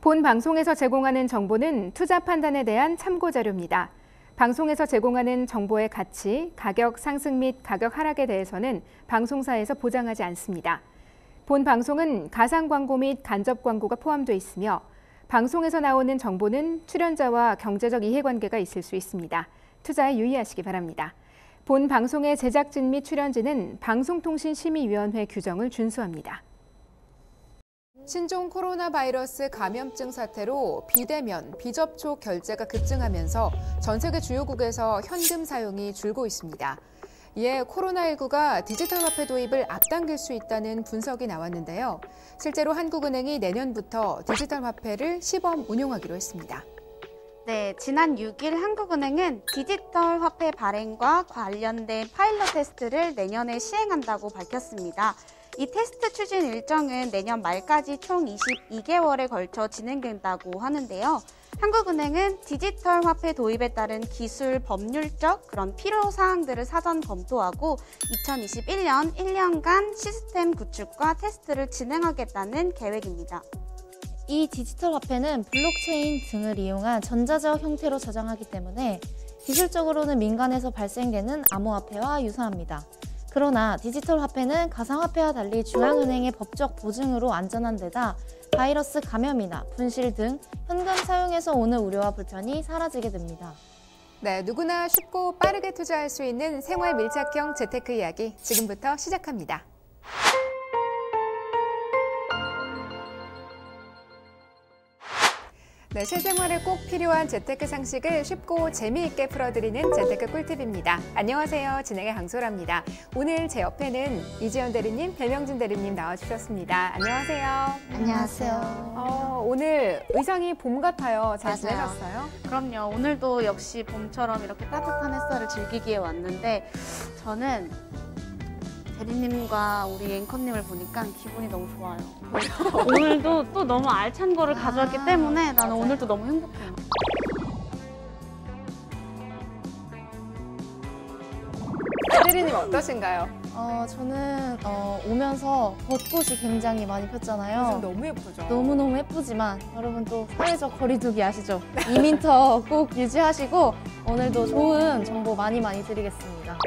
본 방송에서 제공하는 정보는 투자 판단에 대한 참고 자료입니다. 방송에서 제공하는 정보의 가치, 가격 상승 및 가격 하락에 대해서는 방송사에서 보장하지 않습니다. 본 방송은 가상 광고 및 간접 광고가 포함되어 있으며 방송에서 나오는 정보는 출연자와 경제적 이해관계가 있을 수 있습니다. 투자에 유의하시기 바랍니다. 본 방송의 제작진 및 출연진은 방송통신심의위원회 규정을 준수합니다. 신종 코로나 바이러스 감염증 사태로 비대면, 비접촉 결제가 급증하면서 전 세계 주요국에서 현금 사용이 줄고 있습니다. 이에 코로나19가 디지털 화폐 도입을 앞당길 수 있다는 분석이 나왔는데요. 실제로 한국은행이 내년부터 디지털 화폐를 시범 운용하기로 했습니다. 네, 지난 6일 한국은행은 디지털 화폐 발행과 관련된 파일럿 테스트를 내년에 시행한다고 밝혔습니다. 이 테스트 추진 일정은 내년 말까지 총 22개월에 걸쳐 진행된다고 하는데요. 한국은행은 디지털 화폐 도입에 따른 기술, 법률적 그런 필요 사항들을 사전 검토하고 2021년 1년간 시스템 구축과 테스트를 진행하겠다는 계획입니다. 이 디지털 화폐는 블록체인 등을 이용한 전자적 형태로 저장하기 때문에 기술적으로는 민간에서 발생되는 암호화폐와 유사합니다. 그러나 디지털 화폐는 가상화폐와 달리 중앙은행의 법적 보증으로 안전한 데다 바이러스 감염이나 분실 등 현금 사용에서 오는 우려와 불편이 사라지게 됩니다. 네, 누구나 쉽고 빠르게 투자할 수 있는 생활 밀착형 재테크 이야기 지금부터 시작합니다. 네, 실생활에 꼭 필요한 재테크 상식을 쉽고 재미있게 풀어드리는 재테크 꿀팁입니다. 안녕하세요. 진행의 강소라입니다. 오늘 제 옆에는 이지연 대리님, 배명진 대리님 나와주셨습니다. 안녕하세요. 안녕하세요. 오늘 의상이 봄 같아요. 잘 지내셨어요? 그럼요. 오늘도 역시 봄처럼 이렇게 따뜻한 햇살을 즐기기에 왔는데 저는 대리님과 우리 앵커님을 보니까 기분이 너무 좋아요. 오늘도 또 너무 알찬 거를 가져왔기 때문에 나는 오늘도 너무 행복해요. 대리님 어떠신가요? 저는 오면서 벚꽃이 굉장히 많이 폈잖아요. 요즘 너무 예쁘죠? 너무너무 예쁘지만 여러분 또 사회적 거리두기 아시죠? 2m 꼭 유지하시고 오늘도 좋은 정보 많이 드리겠습니다.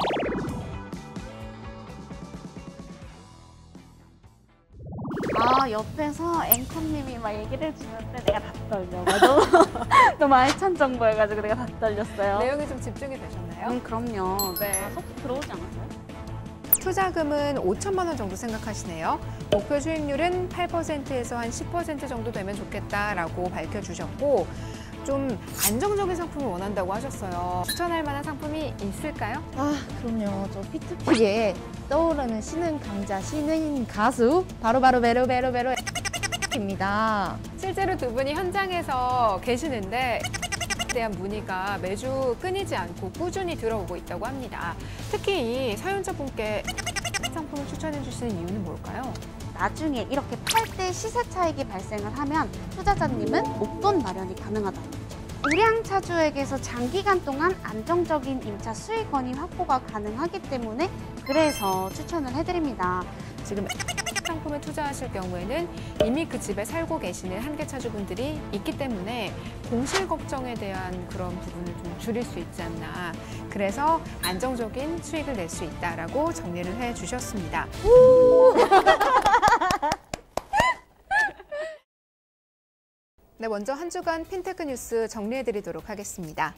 옆에서 앵커님이 막 얘기를 해주는데 내가 다 떨려. 너무 알찬 정보여가지고 내가 다 떨렸어요. 내용이 좀 집중이 되셨나요? 그럼요. 네. 속 들어오지 않았어요? 투자금은 5천만 원 정도 생각하시네요. 목표 수익률은 8%에서 한 10% 정도 되면 좋겠다라고 밝혀주셨고 좀 안정적인 상품을 원한다고 하셨어요. 추천할 만한 상품이 있을까요? 그럼요. 저 P2P에 떠오르는 신흥 강자, 신흥 가수 바로 베로입니다. 실제로 두 분이 현장에서 계시는데 대한 문의가 매주 끊이지 않고 꾸준히 들어오고 있다고 합니다. 특히 이 사연자분께 상품을 추천해 주시는 이유는 뭘까요? 나중에 이렇게 팔 때 시세 차익이 발생을 하면 투자자님은 목돈 마련이 가능하다는 거죠. 우량차주에게서 장기간 동안 안정적인 임차 수익원이 확보가 가능하기 때문에 그래서 추천을 해드립니다. 지금 상품에 투자하실 경우에는 이미 그 집에 살고 계시는 한계차주분들이 있기 때문에 공실 걱정에 대한 그런 부분을 좀 줄일 수 있지 않나. 그래서 안정적인 수익을 낼 수 있다라고 정리를 해주셨습니다. 네, 먼저 한 주간 핀테크 뉴스 정리해드리도록 하겠습니다.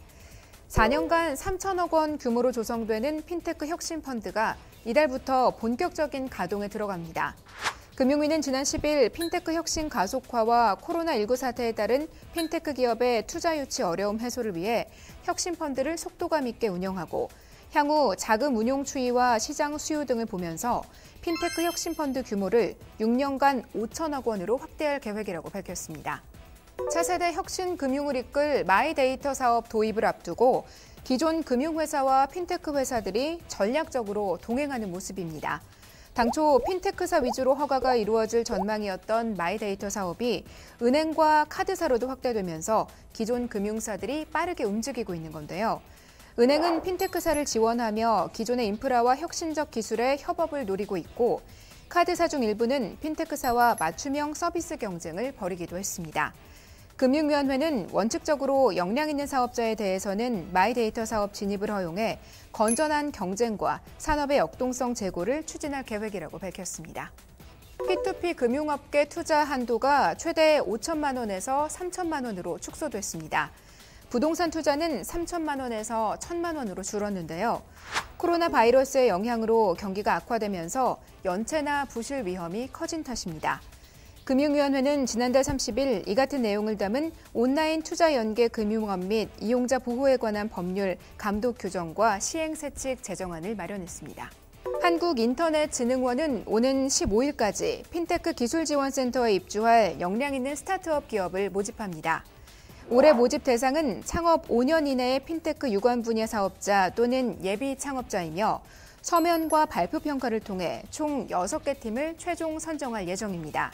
4년간 3천억 원 규모로 조성되는 핀테크 혁신 펀드가 이달부터 본격적인 가동에 들어갑니다. 금융위는 지난 10일 핀테크 혁신 가속화와 코로나19 사태에 따른 핀테크 기업의 투자 유치 어려움 해소를 위해 혁신 펀드를 속도감 있게 운영하고 향후 자금 운용 추이와 시장 수요 등을 보면서 핀테크 혁신 펀드 규모를 6년간 5천억 원으로 확대할 계획이라고 밝혔습니다. 차세대 혁신 금융을 이끌 마이데이터 사업 도입을 앞두고 기존 금융회사와 핀테크 회사들이 전략적으로 동행하는 모습입니다. 당초 핀테크사 위주로 허가가 이루어질 전망이었던 마이데이터 사업이 은행과 카드사로도 확대되면서 기존 금융사들이 빠르게 움직이고 있는 건데요. 은행은 핀테크사를 지원하며 기존의 인프라와 혁신적 기술의 협업을 노리고 있고 카드사 중 일부는 핀테크사와 맞춤형 서비스 경쟁을 벌이기도 했습니다. 금융위원회는 원칙적으로 역량 있는 사업자에 대해서는 마이데이터 사업 진입을 허용해 건전한 경쟁과 산업의 역동성 제고를 추진할 계획이라고 밝혔습니다. P2P 금융업계 투자 한도가 최대 5천만 원에서 3천만 원으로 축소됐습니다. 부동산 투자는 3천만 원에서 1천만 원으로 줄었는데요. 코로나 바이러스의 영향으로 경기가 악화되면서 연체나 부실 위험이 커진 탓입니다. 금융위원회는 지난달 30일 이 같은 내용을 담은 온라인 투자 연계 금융업 및 이용자 보호에 관한 법률 감독 규정과 시행세칙 제정안을 마련했습니다. 한국인터넷진흥원은 오는 15일까지 핀테크 기술지원센터에 입주할 역량 있는 스타트업 기업을 모집합니다. 올해 모집 대상은 창업 5년 이내의 핀테크 유관 분야 사업자 또는 예비 창업자이며 서면과 발표 평가를 통해 총 6개 팀을 최종 선정할 예정입니다.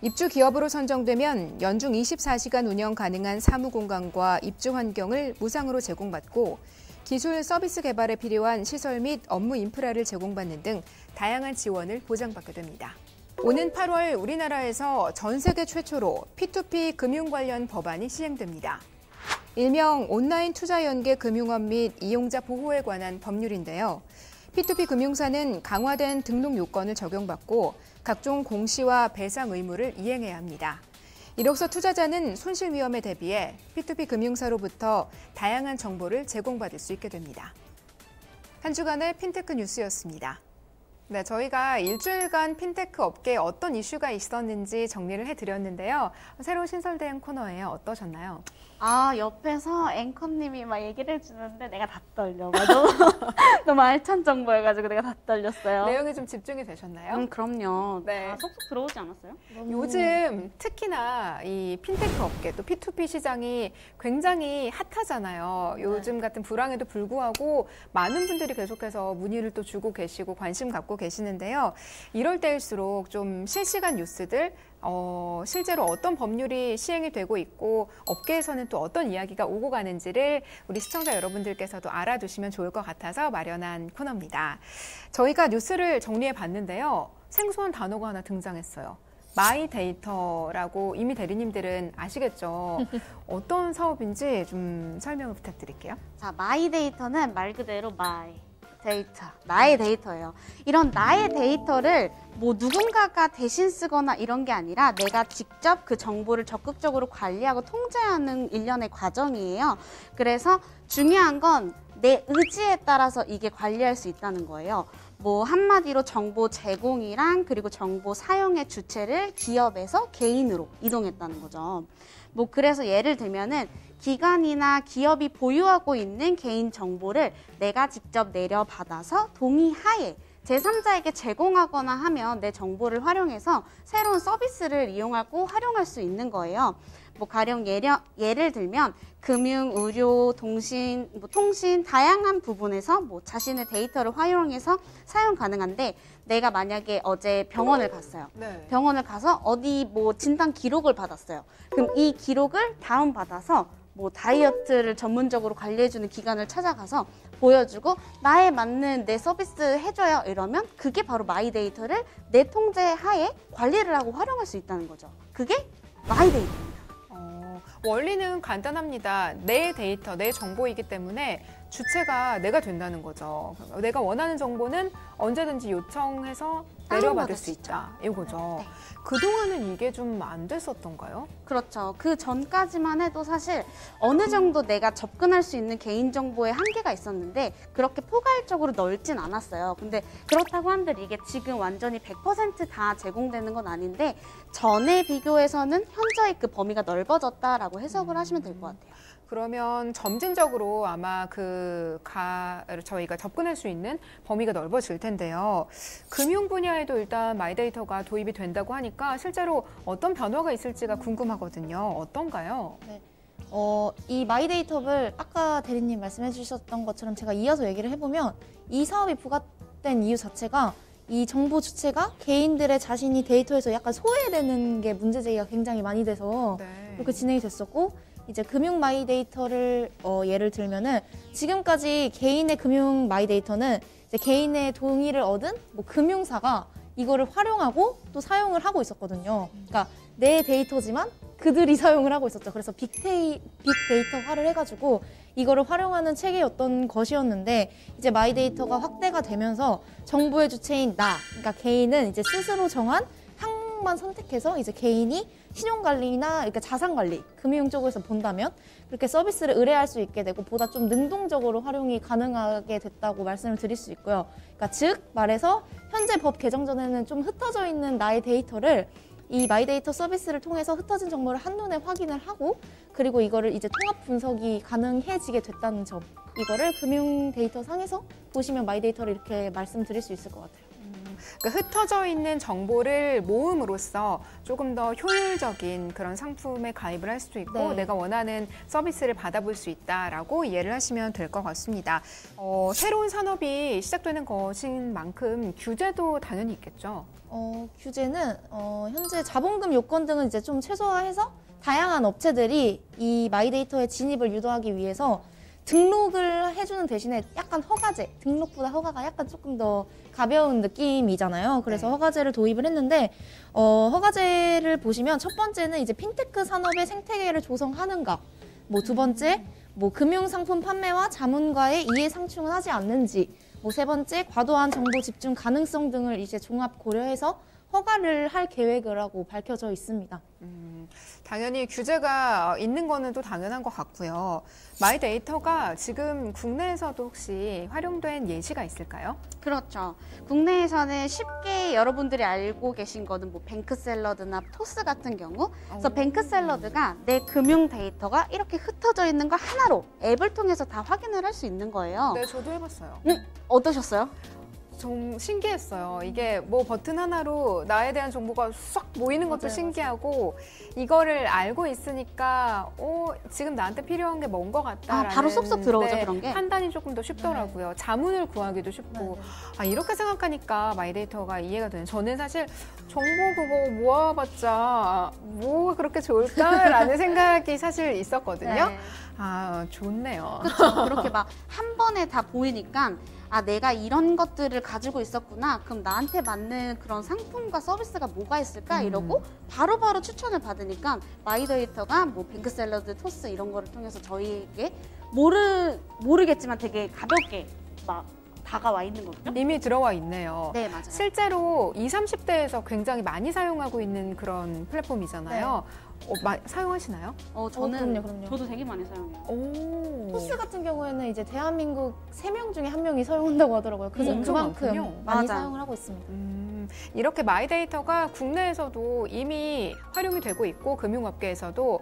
입주 기업으로 선정되면 연중 24시간 운영 가능한 사무 공간과 입주 환경을 무상으로 제공받고 기술 서비스 개발에 필요한 시설 및 업무 인프라를 제공받는 등 다양한 지원을 보장받게 됩니다. 오는 8월 우리나라에서 전 세계 최초로 P2P 금융 관련 법안이 시행됩니다. 일명 온라인 투자 연계 금융업 및 이용자 보호에 관한 법률인데요. P2P 금융사는 강화된 등록 요건을 적용받고 각종 공시와 배상 의무를 이행해야 합니다. 이로써 투자자는 손실 위험에 대비해 P2P 금융사로부터 다양한 정보를 제공받을 수 있게 됩니다. 한 주간의 핀테크 뉴스였습니다. 네, 저희가 일주일간 핀테크 업계에 어떤 이슈가 있었는지 정리를 해드렸는데요. 새로 신설된 코너예요. 어떠셨나요? 옆에서 앵커님이 막 얘기를 해주는데 내가 다 떨려. 너무 알찬 정보여가지고 내가 다 떨렸어요. 내용에 좀 집중이 되셨나요? 그럼요. 네. 다 속속 들어오지 않았어요? 요즘 특히나 이 핀테크 업계 또 P2P 시장이 굉장히 핫하잖아요. 요즘 같은 불황에도 불구하고 많은 분들이 계속해서 문의를 또 주고 계시고 관심 갖고 계시는데요. 이럴 때일수록 좀 실시간 뉴스들 실제로 어떤 법률이 시행이 되고 있고 업계에서는 또 어떤 이야기가 오고 가는지를 우리 시청자 여러분들께서도 알아두시면 좋을 것 같아서 마련한 코너입니다. 저희가 뉴스를 정리해 봤는데요. 생소한 단어가 하나 등장했어요. 마이데이터라고 이미 대리님들은 아시겠죠? 어떤 사업인지 좀 설명을 부탁드릴게요. 자, 마이데이터는 말 그대로 데이터, 나의 데이터예요. 이런 나의 데이터를 뭐 누군가가 대신 쓰거나 이런 게 아니라 내가 직접 그 정보를 적극적으로 관리하고 통제하는 일련의 과정이에요. 그래서 중요한 건 내 의지에 따라서 이게 관리할 수 있다는 거예요. 뭐 한마디로 정보 제공이랑 그리고 정보 사용의 주체를 기업에서 개인으로 이동했다는 거죠. 뭐 그래서 예를 들면은 기관이나 기업이 보유하고 있는 개인 정보를 내가 직접 내려받아서 동의하에 제3자에게 제공하거나 하면 내 정보를 활용해서 새로운 서비스를 이용하고 활용할 수 있는 거예요. 뭐 가령 예를 들면 금융, 의료, 통신 다양한 부분에서 뭐 자신의 데이터를 활용해서 사용 가능한데 내가 만약에 어제 병원을 갔어요. 네. 병원을 가서 어디 뭐 진단 기록을 받았어요. 그럼 이 기록을 다운받아서 뭐 다이어트를 전문적으로 관리해주는 기관을 찾아가서 보여주고 나에 맞는 내 서비스 해줘요 이러면 그게 바로 마이데이터를 내 통제 하에 관리를 하고 활용할 수 있다는 거죠. 그게 마이데이터입니다. 원리는 간단합니다. 내 데이터, 내 정보이기 때문에 주체가 내가 된다는 거죠. 내가 원하는 정보는 언제든지 요청해서 내려받을 수 있다. 이거죠. 네. 그동안은 이게 좀 안 됐었던가요? 그렇죠. 그 전까지만 해도 사실 어느 정도 내가 접근할 수 있는 개인정보에 한계가 있었는데 그렇게 포괄적으로 넓진 않았어요. 근데 그렇다고 한들 이게 지금 완전히 100% 다 제공되는 건 아닌데 전에 비교해서는 현저히 그 범위가 넓어졌다라고 해석을 하시면 될 것 같아요. 그러면 점진적으로 아마 저희가 접근할 수 있는 범위가 넓어질 텐데요. 금융 분야에도 일단 마이데이터가 도입이 된다고 하니까 실제로 어떤 변화가 있을지가 궁금하거든요. 어떤가요? 네. 이 마이데이터를 아까 대리님 말씀해 주셨던 것처럼 제가 이어서 얘기를 해보면 이 사업이 부각된 이유 자체가 이 정보 주체가 개인들의 자신이 데이터에서 약간 소외되는 게 문제 제기가 굉장히 많이 돼서 그렇게 진행이 됐었고 이제 금융 마이데이터를 예를 들면은 지금까지 개인의 금융 마이데이터는 이제 개인의 동의를 얻은 뭐 금융사가 이거를 활용하고 또 사용을 하고 있었거든요. 그러니까 내 데이터지만 그들이 사용을 하고 있었죠. 그래서 빅데이터화를 해가지고 이거를 활용하는 체계였던 것이었는데 이제 마이데이터가 확대가 되면서 정보의 주체인 그러니까 개인은 이제 스스로 정한 항목만 선택해서 이제 개인이 신용관리나 그러니까 자산관리, 금융 쪽에서 본다면 그렇게 서비스를 의뢰할 수 있게 되고 보다 좀 능동적으로 활용이 가능하게 됐다고 말씀을 드릴 수 있고요. 그러니까 즉 말해서 현재 법 개정 전에는 좀 흩어져 있는 나의 데이터를 이 마이데이터 서비스를 통해서 흩어진 정보를 한눈에 확인을 하고 그리고 이거를 이제 통합 분석이 가능해지게 됐다는 점. 이거를 금융 데이터 상에서 보시면 마이데이터를 이렇게 말씀드릴 수 있을 것 같아요. 그러니까 흩어져 있는 정보를 모음으로써 조금 더 효율적인 그런 상품에 가입을 할 수도 있고 네. 내가 원하는 서비스를 받아볼 수 있다라고 이해를 하시면 될 것 같습니다. 새로운 산업이 시작되는 것인 만큼 규제도 당연히 있겠죠. 규제는 현재 자본금 요건 등은 이제 좀 최소화해서 다양한 업체들이 이 마이데이터의 진입을 유도하기 위해서 등록을 해주는 대신에 약간 허가제, 등록보다 허가가 약간 조금 더 가벼운 느낌이잖아요. 그래서 네. 허가제를 도입을 했는데 허가제를 보시면 첫 번째는 이제 핀테크 산업의 생태계를 조성하는가, 뭐 두 번째 뭐 금융상품 판매와 자문과의 이해 상충은 하지 않는지, 뭐 세 번째 과도한 정보 집중 가능성 등을 이제 종합 고려해서 허가를 할 계획이라고 밝혀져 있습니다. 당연히 규제가 있는 거는 또 당연한 것 같고요. 마이데이터가 지금 국내에서도 혹시 활용된 예시가 있을까요? 그렇죠. 국내에서는 쉽게 여러분들이 알고 계신 거는 뭐 뱅크샐러드나 토스 같은 경우. 그래서 뱅크샐러드가 내 금융 데이터가 이렇게 흩어져 있는 걸 하나로 앱을 통해서 다 확인을 할 수 있는 거예요. 네, 저도 해봤어요. 어떠셨어요? 좀 신기했어요. 이게 뭐 버튼 하나로 나에 대한 정보가 싹 모이는 것도 맞아요, 신기하고 이거를 알고 있으니까 지금 나한테 필요한 게 뭔 것 같다라는 바로 쏙쏙 들어오죠, 그런 게. 판단이 조금 더 쉽더라고요. 자문을 구하기도 쉽고 이렇게 생각하니까 마이데이터가 이해가 되는. 저는 사실 정보 그거 모아봤자 뭐가 그렇게 좋을까라는 생각이 사실 있었거든요. 네. 좋네요. 그렇죠. 그렇게 막 한 번에 다 보이니까 내가 이런 것들을 가지고 있었구나. 그럼 나한테 맞는 그런 상품과 서비스가 뭐가 있을까? 이러고 바로바로 추천을 받으니까 마이데이터가 뭐 뱅크샐러드, 토스 이런 거를 통해서 저희에게 모르겠지만 되게 가볍게 막 다가와 있는 거거든요. 이미 들어와 있네요. 네, 맞아요. 실제로 20, 30대에서 굉장히 많이 사용하고 있는 그런 플랫폼이잖아요. 사용하시나요? 저는 그럼요. 저도 되게 많이 사용해요. 토스 같은 경우에는 이제 대한민국 3명 중에 1명이 사용한다고 하더라고요. 그래서 엄청 그만큼 많군요. 많이 맞아요. 사용을 하고 있습니다. 이렇게 마이데이터가 국내에서도 이미 활용이 되고 있고 금융업계에서도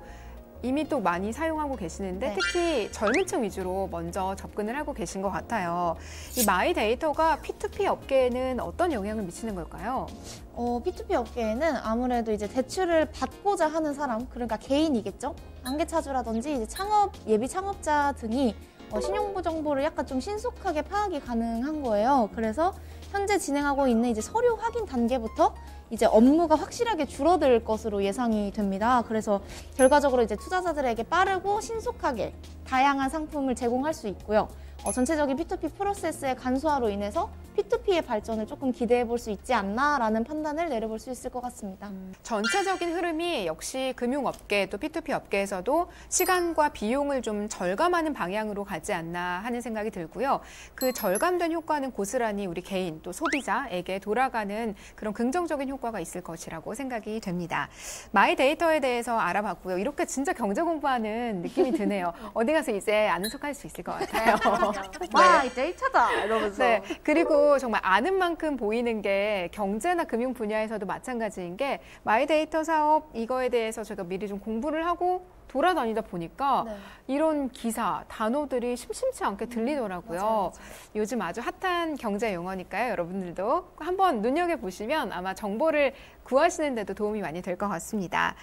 이미 또 많이 사용하고 계시는데 네. 특히 젊은 층 위주로 먼저 접근을 하고 계신 것 같아요. 이 마이데이터가 P2P 업계에는 어떤 영향을 미치는 걸까요? P2P 업계에는 아무래도 이제 대출을 받고자 하는 사람, 그러니까 개인이겠죠? 안개차주라든지 이제 예비 창업자 등이 신용부 정보를 약간 좀 신속하게 파악이 가능한 거예요. 그래서 현재 진행하고 있는 이제 서류 확인 단계부터 이제 업무가 확실하게 줄어들 것으로 예상이 됩니다. 그래서 결과적으로 이제 투자자들에게 빠르고 신속하게 다양한 상품을 제공할 수 있고요. 전체적인 P2P 프로세스의 간소화로 인해서 P2P의 발전을 조금 기대해 볼 수 있지 않나라는 판단을 내려볼 수 있을 것 같습니다. 전체적인 흐름이 역시 금융업계 또 P2P 업계에서도 시간과 비용을 좀 절감하는 방향으로 가지 않나 하는 생각이 들고요. 그 절감된 효과는 고스란히 우리 개인 또 소비자에게 돌아가는 그런 긍정적인 효과가 있을 것이라고 생각이 됩니다. 마이데이터에 대해서 알아봤고요. 이렇게 진짜 경제 공부하는 느낌이 드네요. 어디 가서 이제 아는 척할 수 있을 것 같아요. 마이데이터다 이러면서. 네, 그리고 정말 아는 만큼 보이는 게 경제나 금융 분야에서도 마찬가지인 게 마이데이터 사업 이거에 대해서 제가 미리 좀 공부를 하고 돌아다니다 보니까 네. 이런 기사, 단어들이 심심치 않게 들리더라고요. 맞아요. 요즘 아주 핫한 경제 용어니까요. 여러분들도 한번 눈여겨보시면 아마 정보를 구하시는 데도 도움이 많이 될 것 같습니다.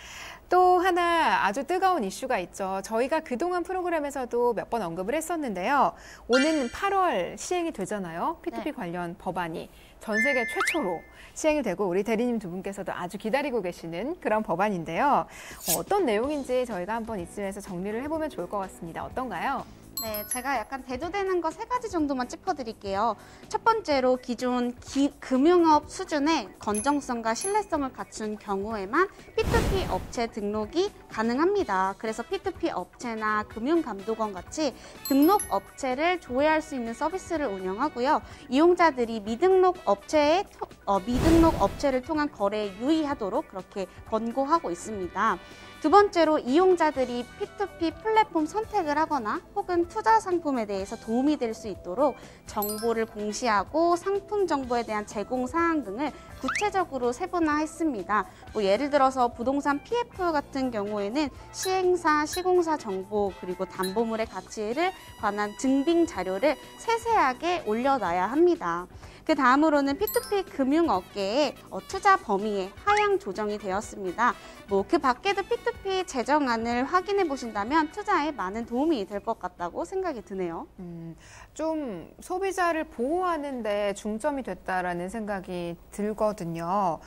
또 하나 아주 뜨거운 이슈가 있죠. 저희가 그동안 프로그램에서도 몇 번 언급을 했었는데요. 오는 8월 시행이 되잖아요. P2P 네. 관련 법안이 전 세계 최초로 시행이 되고 우리 대리님 두 분께서도 아주 기다리고 계시는 그런 법안인데요. 어떤 내용인지 저희가 한번 이쯤에서 정리를 해보면 좋을 것 같습니다. 어떤가요? 네, 제가 약간 대두되는 거 3가지 정도만 짚어드릴게요. 첫 번째로 기존 금융업 수준의 건정성과 신뢰성을 갖춘 경우에만 P2P 업체 등록이 가능합니다. 그래서 P2P 업체나 금융감독원 같이 등록 업체를 조회할 수 있는 서비스를 운영하고요. 이용자들이 미등록 업체를 통한 거래에 유의하도록 그렇게 권고하고 있습니다. 두 번째로 이용자들이 P2P 플랫폼 선택을 하거나 혹은 투자 상품에 대해서 도움이 될 수 있도록 정보를 공시하고 상품 정보에 대한 제공 사항 등을 구체적으로 세분화했습니다. 예를 들어서 부동산 PF 같은 경우에는 시행사, 시공사 정보 그리고 담보물의 가치를 관한 증빙 자료를 세세하게 올려놔야 합니다. 그 다음으로는 P2P 금융업계의 투자 범위의 하향 조정이 되었습니다. 그 밖에도 P2P 제정안을 확인해 보신다면 투자에 많은 도움이 될 것 같다고 생각이 드네요. 좀 소비자를 보호하는 데 중점이 됐다라는 생각이 들거든요.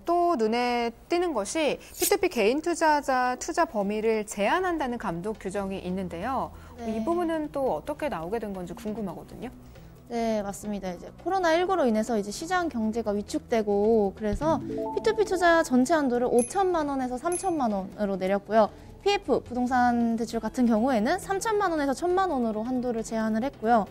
또 눈에 띄는 것이 P2P 개인 투자자 투자 범위를 제한한다는 감독 규정이 있는데요. 네. 이 부분은 또 어떻게 나오게 된 건지 궁금하거든요. 네, 맞습니다. 이제 코로나19로 인해서 이제 시장 경제가 위축되고 그래서 P2P 투자 전체 한도를 5천만 원에서 3천만 원으로 내렸고요. PF, 부동산 대출 같은 경우에는 3천만 원에서 1천만 원으로 한도를 제한을 했고요.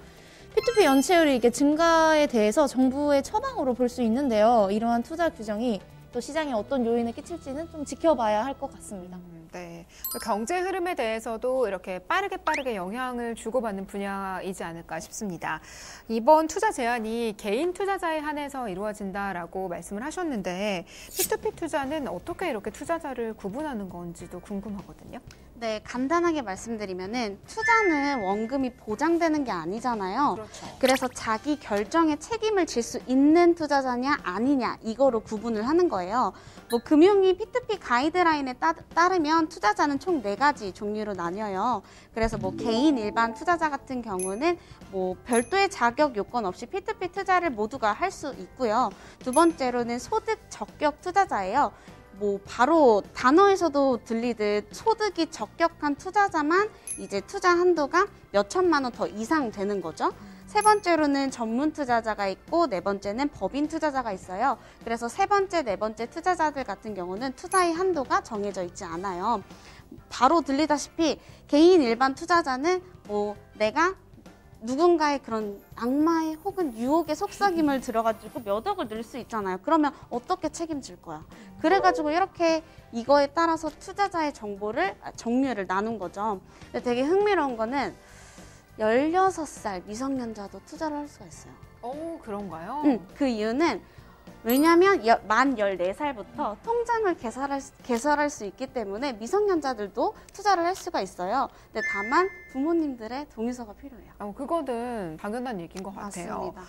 P2P 연체율이 이게 증가에 대해서 정부의 처방으로 볼 수 있는데요. 이러한 투자 규정이 또 시장에 어떤 요인을 끼칠지는 좀 지켜봐야 할 것 같습니다. 네, 경제 흐름에 대해서도 이렇게 빠르게 영향을 주고받는 분야이지 않을까 싶습니다. 이번 투자 제한이 개인 투자자에 한해서 이루어진다라고 말씀을 하셨는데 P2P 투자는 어떻게 이렇게 투자자를 구분하는 건지도 궁금하거든요. 네, 간단하게 말씀드리면은 투자는 원금이 보장되는 게 아니잖아요. 그렇죠. 그래서 자기 결정에 책임을 질 수 있는 투자자냐 아니냐 이거로 구분을 하는 거예요. 금융위 P2P 가이드라인에 따르면 투자자는 총 4가지 종류로 나뉘어요. 그래서 개인 일반 투자자 같은 경우는 별도의 자격 요건 없이 P2P 투자를 모두가 할 수 있고요. 두 번째로는 소득 적격 투자자예요. 바로 단어에서도 들리듯 소득이 적격한 투자자만 이제 투자 한도가 몇 천만 원 더 이상 되는 거죠. 세 번째로는 전문 투자자가 있고 네 번째는 법인 투자자가 있어요. 그래서 세 번째, 네 번째 투자자들 같은 경우는 투자의 한도가 정해져 있지 않아요. 바로 들리다시피 개인 일반 투자자는 내가 누군가의 그런 악마의 혹은 유혹의 속삭임을 들어가지고 몇 억을 넣을 수 있잖아요. 그러면 어떻게 책임질 거야? 그래가지고 이렇게 이거에 따라서 투자자의 종류를 나눈 거죠. 근데 되게 흥미로운 거는 16살 미성년자도 투자를 할 수가 있어요. 그런가요? 그 이유는 왜냐하면 만 14살부터 통장을 개설할 수 있기 때문에 미성년자들도 투자를 할 수가 있어요. 근데 다만 부모님들의 동의서가 필요해요. 그거는 당연한 얘기인 것 같아요. 맞습니다.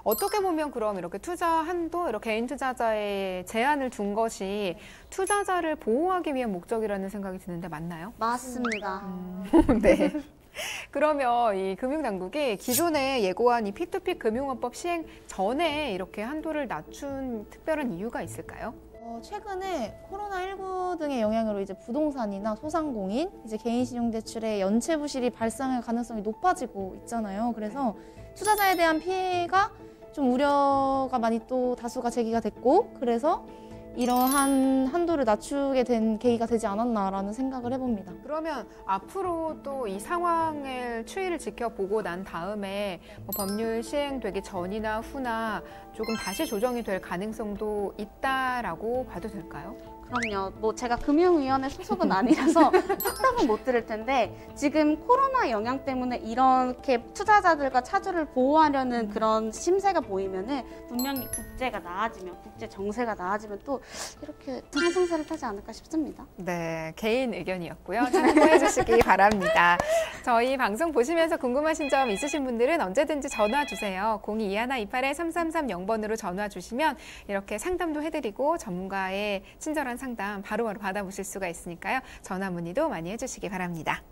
어떻게 보면 그럼 이렇게 투자 한도, 이렇게 개인 투자자의 제한을 둔 것이 투자자를 보호하기 위한 목적이라는 생각이 드는데 맞나요? 맞습니다. 네. 그러면 이 금융당국이 기존에 예고한 이 P2P 금융업법 시행 전에 이렇게 한도를 낮춘 특별한 이유가 있을까요? 최근에 코로나19 등의 영향으로 이제 부동산이나 소상공인, 이제 개인신용대출의 연체 부실이 발생할 가능성이 높아지고 있잖아요. 그래서 투자자에 대한 피해가 좀 우려가 많이 또 다수가 제기가 됐고, 그래서 이러한 한도를 낮추게 된 계기가 되지 않았나라는 생각을 해봅니다. 그러면 앞으로 또 이 상황을 추이를 지켜보고 난 다음에 법률 시행되기 전이나 후나 조금 다시 조정이 될 가능성도 있다라고 봐도 될까요? 그럼요. 제가 금융위원회 소속은 아니라서 확답은 못 드릴 텐데 지금 코로나 영향 때문에 이렇게 투자자들과 차주를 보호하려는 그런 심세가 보이면은 분명히 국제가 나아지면, 국제 정세가 나아지면 또 이렇게 상승세를 타지 않을까 싶습니다. 네, 개인 의견이었고요. 참고해 주시기 바랍니다. 저희 방송 보시면서 궁금하신 점 있으신 분들은 언제든지 전화 주세요. 0221-2330번으로 전화 주시면 이렇게 상담도 해드리고 전문가의 친절한 상담 바로바로 받아보실 수가 있으니까요. 전화 문의도 많이 해주시기 바랍니다.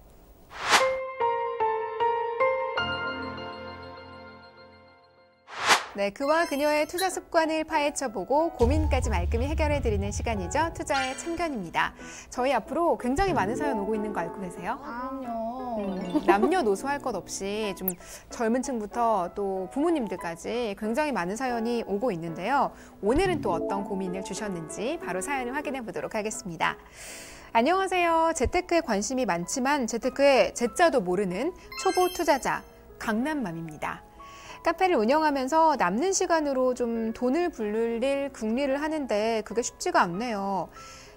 네, 그와 그녀의 투자 습관을 파헤쳐보고 고민까지 말끔히 해결해드리는 시간이죠. 투자의 참견입니다. 저희 앞으로 굉장히 많은 사연 오고 있는 거 알고 계세요? 그럼요. 남녀노소 할 것 없이 좀 젊은 층부터 또 부모님들까지 굉장히 많은 사연이 오고 있는데요. 오늘은 또 어떤 고민을 주셨는지 바로 사연을 확인해 보도록 하겠습니다. 안녕하세요. 재테크에 관심이 많지만 재테크의 재자도 모르는 초보 투자자 강남맘입니다. 카페를 운영하면서 남는 시간으로 좀 돈을 불릴 궁리를 하는데 그게 쉽지가 않네요.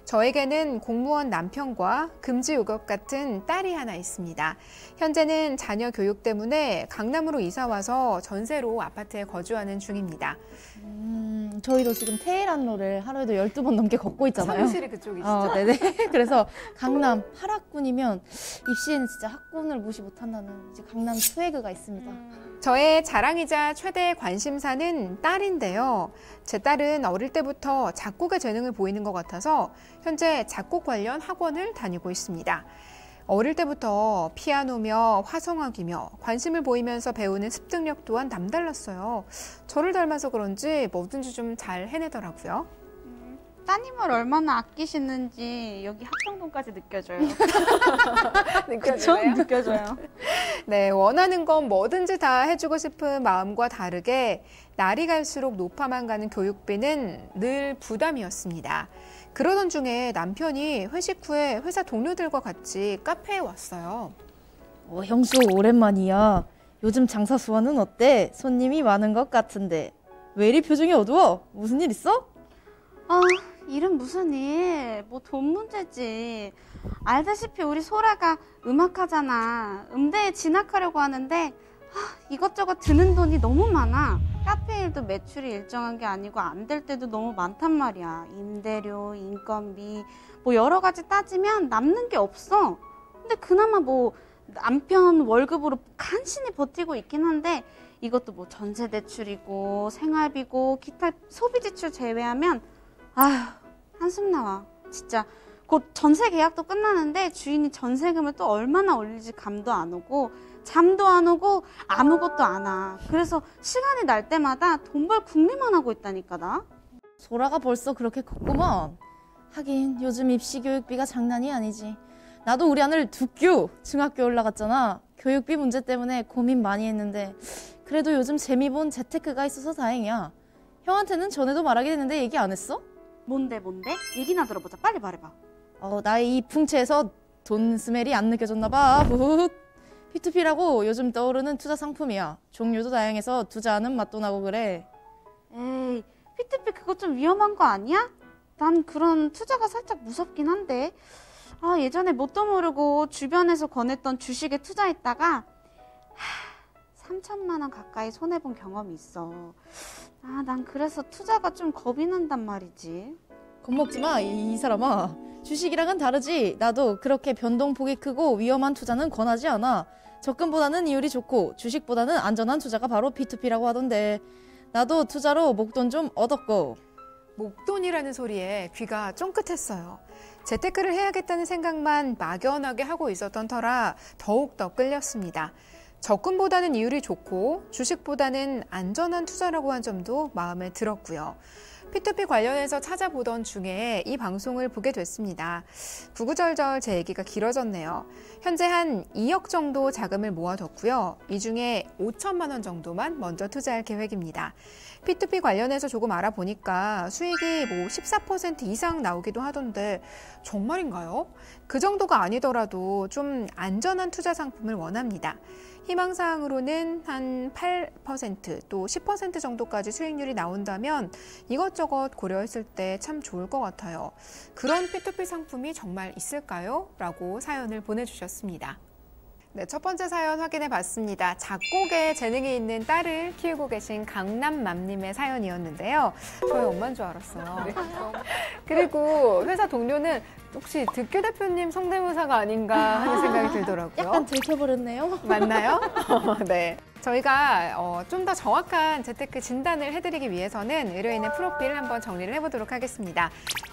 저에게는 공무원 남편과 금지옥역 같은 딸이 하나 있습니다. 현재는 자녀 교육 때문에 강남으로 이사 와서 전세로 아파트에 거주하는 중입니다. 저희도 지금 테헤란로를 하루에도 12번 넘게 걷고 있잖아요. 사무실이 그쪽이시죠? 네네. 그래서 강남 8학군이면 입시에는 진짜 학군을 무시 못한다는 이제 강남 스웨그가 있습니다. 저의 자랑이자 최대 관심사는 딸인데요. 제 딸은 어릴 때부터 작곡의 재능을 보이는 것 같아서 현재 작곡 관련 학원을 다니고 있습니다. 어릴 때부터 피아노며 화성학이며 관심을 보이면서 배우는 습득력 또한 남달랐어요. 저를 닮아서 그런지 뭐든지 좀 잘 해내더라고요. 따님을 얼마나 아끼시는지 여기 합정동까지 느껴져요. 느껴져요? 느껴져요. 네, 원하는 건 뭐든지 다 해주고 싶은 마음과 다르게 날이 갈수록 높아만 가는 교육비는 늘 부담이었습니다. 그러던 중에 남편이 회식 후에 회사 동료들과 같이 카페에 왔어요. 형수 오랜만이야. 요즘 장사 수완은 어때? 손님이 많은 것 같은데. 왜 이리 표정이 어두워? 무슨 일 있어? 일은 무슨 일? 뭐 돈 문제지. 알다시피 우리 소라가 음악하잖아. 음대에 진학하려고 하는데 이것저것 드는 돈이 너무 많아. 카페 일도 매출이 일정한 게 아니고 안 될 때도 너무 많단 말이야. 임대료, 인건비 뭐 여러 가지 따지면 남는 게 없어. 근데 그나마 뭐 남편 월급으로 간신히 버티고 있긴 한데 이것도 뭐 전세 대출이고 생활비고 기타 소비 지출 제외하면 한숨 나와. 진짜 곧 전세 계약도 끝나는데 주인이 전세금을 또 얼마나 올릴지 감도 안 오고 잠도 안 오고 아무것도 안 와. 그래서 시간이 날 때마다 돈 벌 궁리만 하고 있다니까 나. 소라가 벌써 그렇게 컸구먼. 하긴 요즘 입시 교육비가 장난이 아니지. 나도 우리 아들 두교 중학교 올라갔잖아. 교육비 문제 때문에 고민 많이 했는데 그래도 요즘 재미 본 재테크가 있어서 다행이야. 형한테는 전에도 말하긴 했는데 얘기 안 했어? 뭔데? 얘기나 들어보자. 빨리 말해봐. 나의 이 풍채에서 돈 스멜이 안 느껴졌나 봐. P2P라고 요즘 떠오르는 투자 상품이야. 종류도 다양해서 투자하는 맛도 나고 그래. 에이, P2P 그거 좀 위험한 거 아니야? 난 그런 투자가 살짝 무섭긴 한데. 예전에 뭣도 모르고 주변에서 권했던 주식에 투자했다가 3천만 원 가까이 손해본 경험이 있어. 난 그래서 투자가 좀 겁이 난단 말이지. 겁먹지 마, 이 사람아. 주식이랑은 다르지. 나도 그렇게 변동폭이 크고 위험한 투자는 권하지 않아. 적금보다는 이율이 좋고 주식보다는 안전한 투자가 바로 P2P라고 하던데 나도 투자로 목돈 좀 얻었고. 목돈이라는 소리에 귀가 쫑긋했어요. 재테크를 해야겠다는 생각만 막연하게 하고 있었던 터라 더욱더 끌렸습니다. 적금보다는 이율이 좋고 주식보다는 안전한 투자라고 한 점도 마음에 들었고요. P2P 관련해서 찾아보던 중에 이 방송을 보게 됐습니다. 구구절절 제 얘기가 길어졌네요. 현재 한 2억 정도 자금을 모아뒀고요. 이 중에 5천만 원 정도만 먼저 투자할 계획입니다. P2P 관련해서 조금 알아보니까 수익이 뭐 14% 이상 나오기도 하던데 정말인가요? 그 정도가 아니더라도 좀 안전한 투자 상품을 원합니다. 희망사항으로는 한 8% 또 10% 정도까지 수익률이 나온다면 이것저것 고려했을 때 참 좋을 것 같아요. 그런 P2P 상품이 정말 있을까요? 라고 사연을 보내주셨습니다. 네, 첫 번째 사연 확인해 봤습니다. 작곡에 재능이 있는 딸을 키우고 계신 강남맘님의 사연이었는데요. 저희 엄마인 줄 알았어요. 네. 그리고 회사 동료는 혹시 득교 대표님 성대모사가 아닌가 하는 생각이 들더라고요. 약간 들켜버렸네요. 맞나요? 네. 저희가 좀 더 정확한 재테크 진단을 해드리기 위해서는 의뢰인의 프로필을 한번 정리를 해보도록 하겠습니다.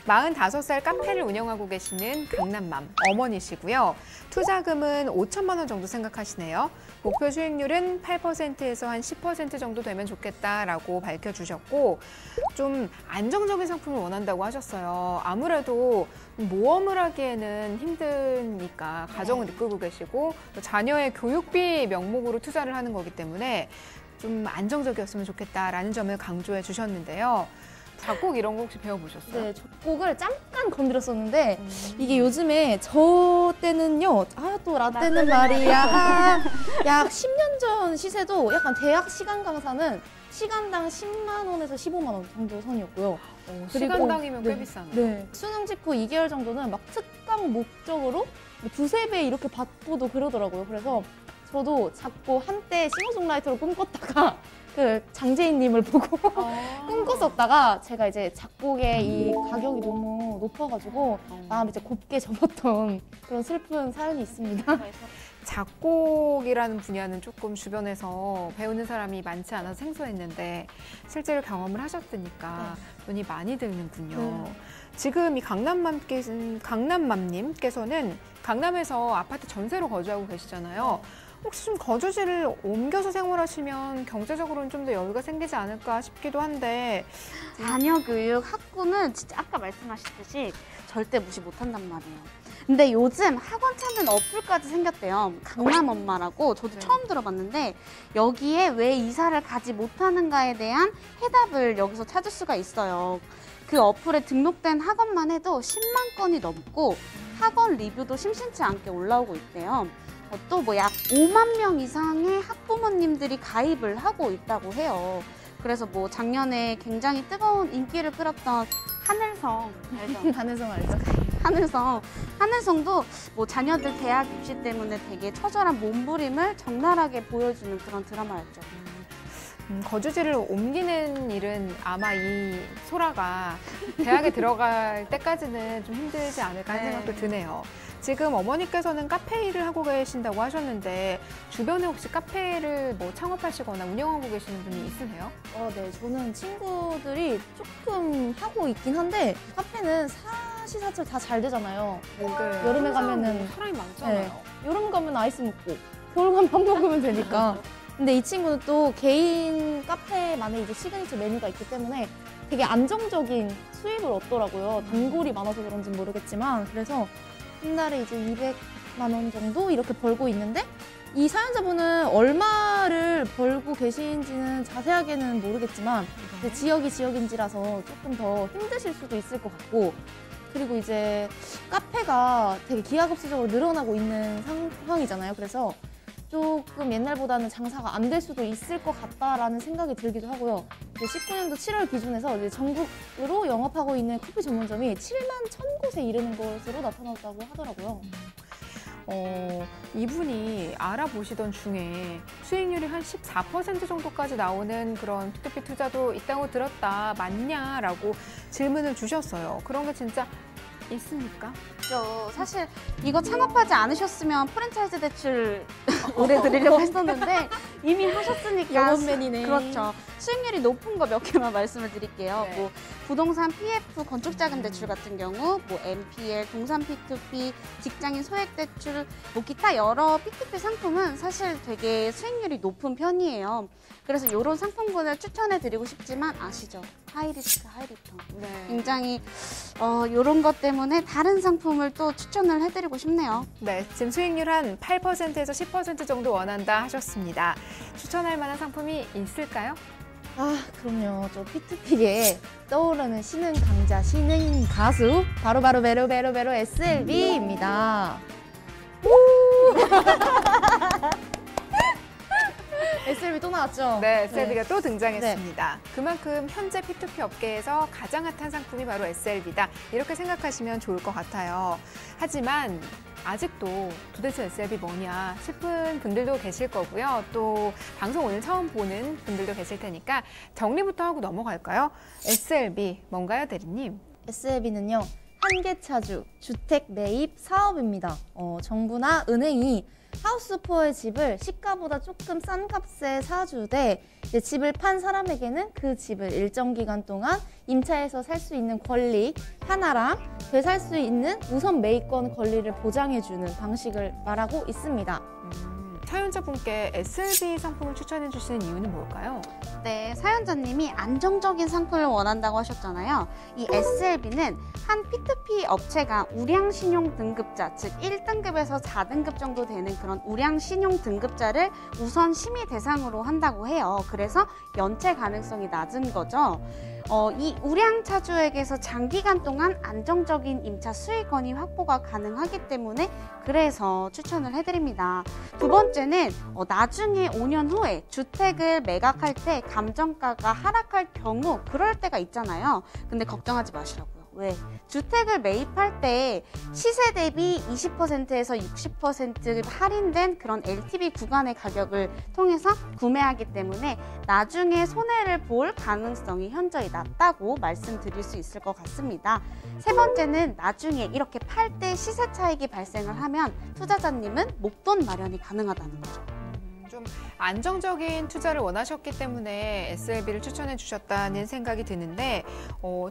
45살 카페를 운영하고 계시는 강남맘 어머니시고요. 투자금은 5천만 원 정도 생각하시네요. 목표 수익률은 8%에서 한 10% 정도 되면 좋겠다라고 밝혀주셨고 좀 안정적인 상품을 원한다고 하셨어요. 아무래도 모험을 하기에는 힘드니까 가정을 이끌고 계시고 또 자녀의 교육비 명목으로 투자를 하는 거기 때문에 좀 안정적이었으면 좋겠다라는 점을 강조해 주셨는데요. 작곡 이런 거 혹시 배워보셨어요? 네, 작곡을 잠깐 건드렸었는데 이게 요즘에 저 때는요. 또 라떼는 말이야. 약 10년 전 시세도 약간 대학 시간 강사는 시간당 10만 원에서 15만 원 정도 선이었고요. 시간당이면 꽤 네, 비싸네. 네. 수능 직후 2개월 정도는 막 특강 목적으로 두세 배 이렇게 받고도 그러더라고요. 그래서 저도 작곡 한때 싱어송라이터로 꿈꿨다가 그 장재인님을 보고 꿈꿨었다가 제가 이제 작곡의 이 가격이 너무 높아가지고 마음이 이제 곱게 접었던 그런 슬픈 사연이 있습니다. 작곡이라는 분야는 조금 주변에서 배우는 사람이 많지 않아서 생소했는데 실제로 경험을 하셨으니까 돈이 많이 들는군요. 지금 이 강남맘님께서는 강남에서 아파트 전세로 거주하고 계시잖아요. 혹시 좀 거주지를 옮겨서 생활하시면 경제적으로는 좀 더 여유가 생기지 않을까 싶기도 한데 자녀 교육, 학구는 진짜 아까 말씀하셨듯이 절대 무시 못한단 말이에요. 근데 요즘 학원 찾는 어플까지 생겼대요. 강남 엄마라고 저도 처음 들어봤는데 여기에 왜 이사를 가지 못하는가에 대한 해답을 여기서 찾을 수가 있어요. 그 어플에 등록된 학원만 해도 10만 건이 넘고 학원 리뷰도 심심치 않게 올라오고 있대요. 또 뭐 약 5만 명 이상의 학부모님들이 가입을 하고 있다고 해요. 그래서 뭐 작년에 굉장히 뜨거운 인기를 끌었던 하늘성 알죠? 하늘성 알죠? 하늘성도 뭐 자녀들 대학 입시 때문에 되게 처절한 몸부림을 적나라하게 보여주는 그런 드라마였죠. 거주지를 옮기는 일은 아마 이 소라가 대학에 들어갈 때까지는 좀 힘들지 않을까 하는 생각도 드네요. 지금 어머니께서는 카페 일을 하고 계신다고 하셨는데 주변에 혹시 카페를 뭐 창업하시거나 운영하고 계시는 분이 있으세요? 네, 저는 친구들이 조금 하고 있긴 한데 카페는 사시사철 다 잘 되잖아요. 여름에 가면은 사람이 많잖아요. 여름 가면 아이스 먹고 겨울 가면 밥 먹으면 되니까. 근데 이 친구는 또 개인 카페만의 이제 시그니처 메뉴가 있기 때문에 되게 안정적인 수입을 얻더라고요. 단골이 많아서 그런지 모르겠지만 그래서 한 달에 이제 200만 원 정도 이렇게 벌고 있는데 이 사연자분은 얼마를 벌고 계신지는 자세하게는 모르겠지만 지역이 지역인지라서 조금 더 힘드실 수도 있을 것 같고 그리고 이제 카페가 되게 기하급수적으로 늘어나고 있는 상황이잖아요. 그래서 조금 옛날보다는 장사가 안 될 수도 있을 것 같다라는 생각이 들기도 하고요. 19년도 7월 기준에서 이제 전국으로 영업하고 있는 커피 전문점이 7만 1,000곳에 이르는 것으로 나타났다고 하더라고요. 이분이 알아보시던 중에 수익률이 한 14% 정도까지 나오는 그런 P2P 투자도 있다고 들었다. 맞냐라고 질문을 주셨어요. 그런 게 진짜 있습니까? 사실 이거 창업하지 않으셨으면 프랜차이즈 대출 올해 드리려고 했었는데 이미 하셨으니까 영업맨이네. 그렇죠. 수익률이 높은 거 몇 개만 말씀을 드릴게요. 네. 뭐 부동산 PF 건축자금 대출 같은 경우, 뭐 MPL, 동산 P2P, 직장인 소액 대출, 뭐 기타 여러 P2P 상품은 사실 되게 수익률이 높은 편이에요. 그래서 이런 상품군을 추천해드리고 싶지만 아시죠? 하이리스크, 하이리턴. 굉장히 이런 것 때문에 다른 상품을 또 추천을 해드리고 싶네요. 네, 지금 수익률 한 8%에서 10% 정도 원한다 하셨습니다. 추천할 만한 상품이 있을까요? 그럼요. 저 P2P계에 떠오르는 신흥 강자, 신흥 가수 바로 베로베로 SLB입니다. SLB 또 나왔죠? 네, SLB가 또 등장했습니다. 그만큼 현재 P2P 업계에서 가장 핫한 상품이 바로 SLB다. 이렇게 생각하시면 좋을 것 같아요. 하지만 아직도 도대체 SLB 뭐냐 싶은 분들도 계실 거고요. 또 방송 오늘 처음 보는 분들도 계실 테니까 정리부터 하고 넘어갈까요? SLB 뭔가요, 대리님? SLB는요. 한계차주 주택 매입 사업입니다. 정부나 은행이 하우스포의 집을 시가보다 조금 싼 값에 사주되 이제 집을 판 사람에게는 그 집을 일정 기간 동안 임차해서 살 수 있는 권리 하나랑 되살 수 있는 우선 매입권 권리를 보장해주는 방식을 말하고 있습니다. 사연자분께 SLB 상품을 추천해 주시는 이유는 뭘까요? 네, 사연자님이 안정적인 상품을 원한다고 하셨잖아요. 이 SLB는 한 P2P 업체가 우량신용 등급자, 즉 1등급에서 4등급 정도 되는 그런 우량신용 등급자를 우선 심의 대상으로 한다고 해요. 그래서 연체 가능성이 낮은 거죠. 이 우량차주에게서 장기간 동안 안정적인 임차 수익원이 확보가 가능하기 때문에 그래서 추천을 해드립니다. 두 번째는 나중에 5년 후에 주택을 매각할 때 감정가가 하락할 경우 그럴 때가 있잖아요. 근데 걱정하지 마시라고요. 왜? 주택을 매입할 때 시세 대비 20%에서 60% 할인된 그런 LTV 구간의 가격을 통해서 구매하기 때문에 나중에 손해를 볼 가능성이 현저히 낮다고 말씀드릴 수 있을 것 같습니다. 세 번째는 나중에 이렇게 팔 때 시세 차익이 발생을 하면 투자자님은 목돈 마련이 가능하다는 거죠. 좀 안정적인 투자를 원하셨기 때문에 SLB를 추천해 주셨다는 생각이 드는데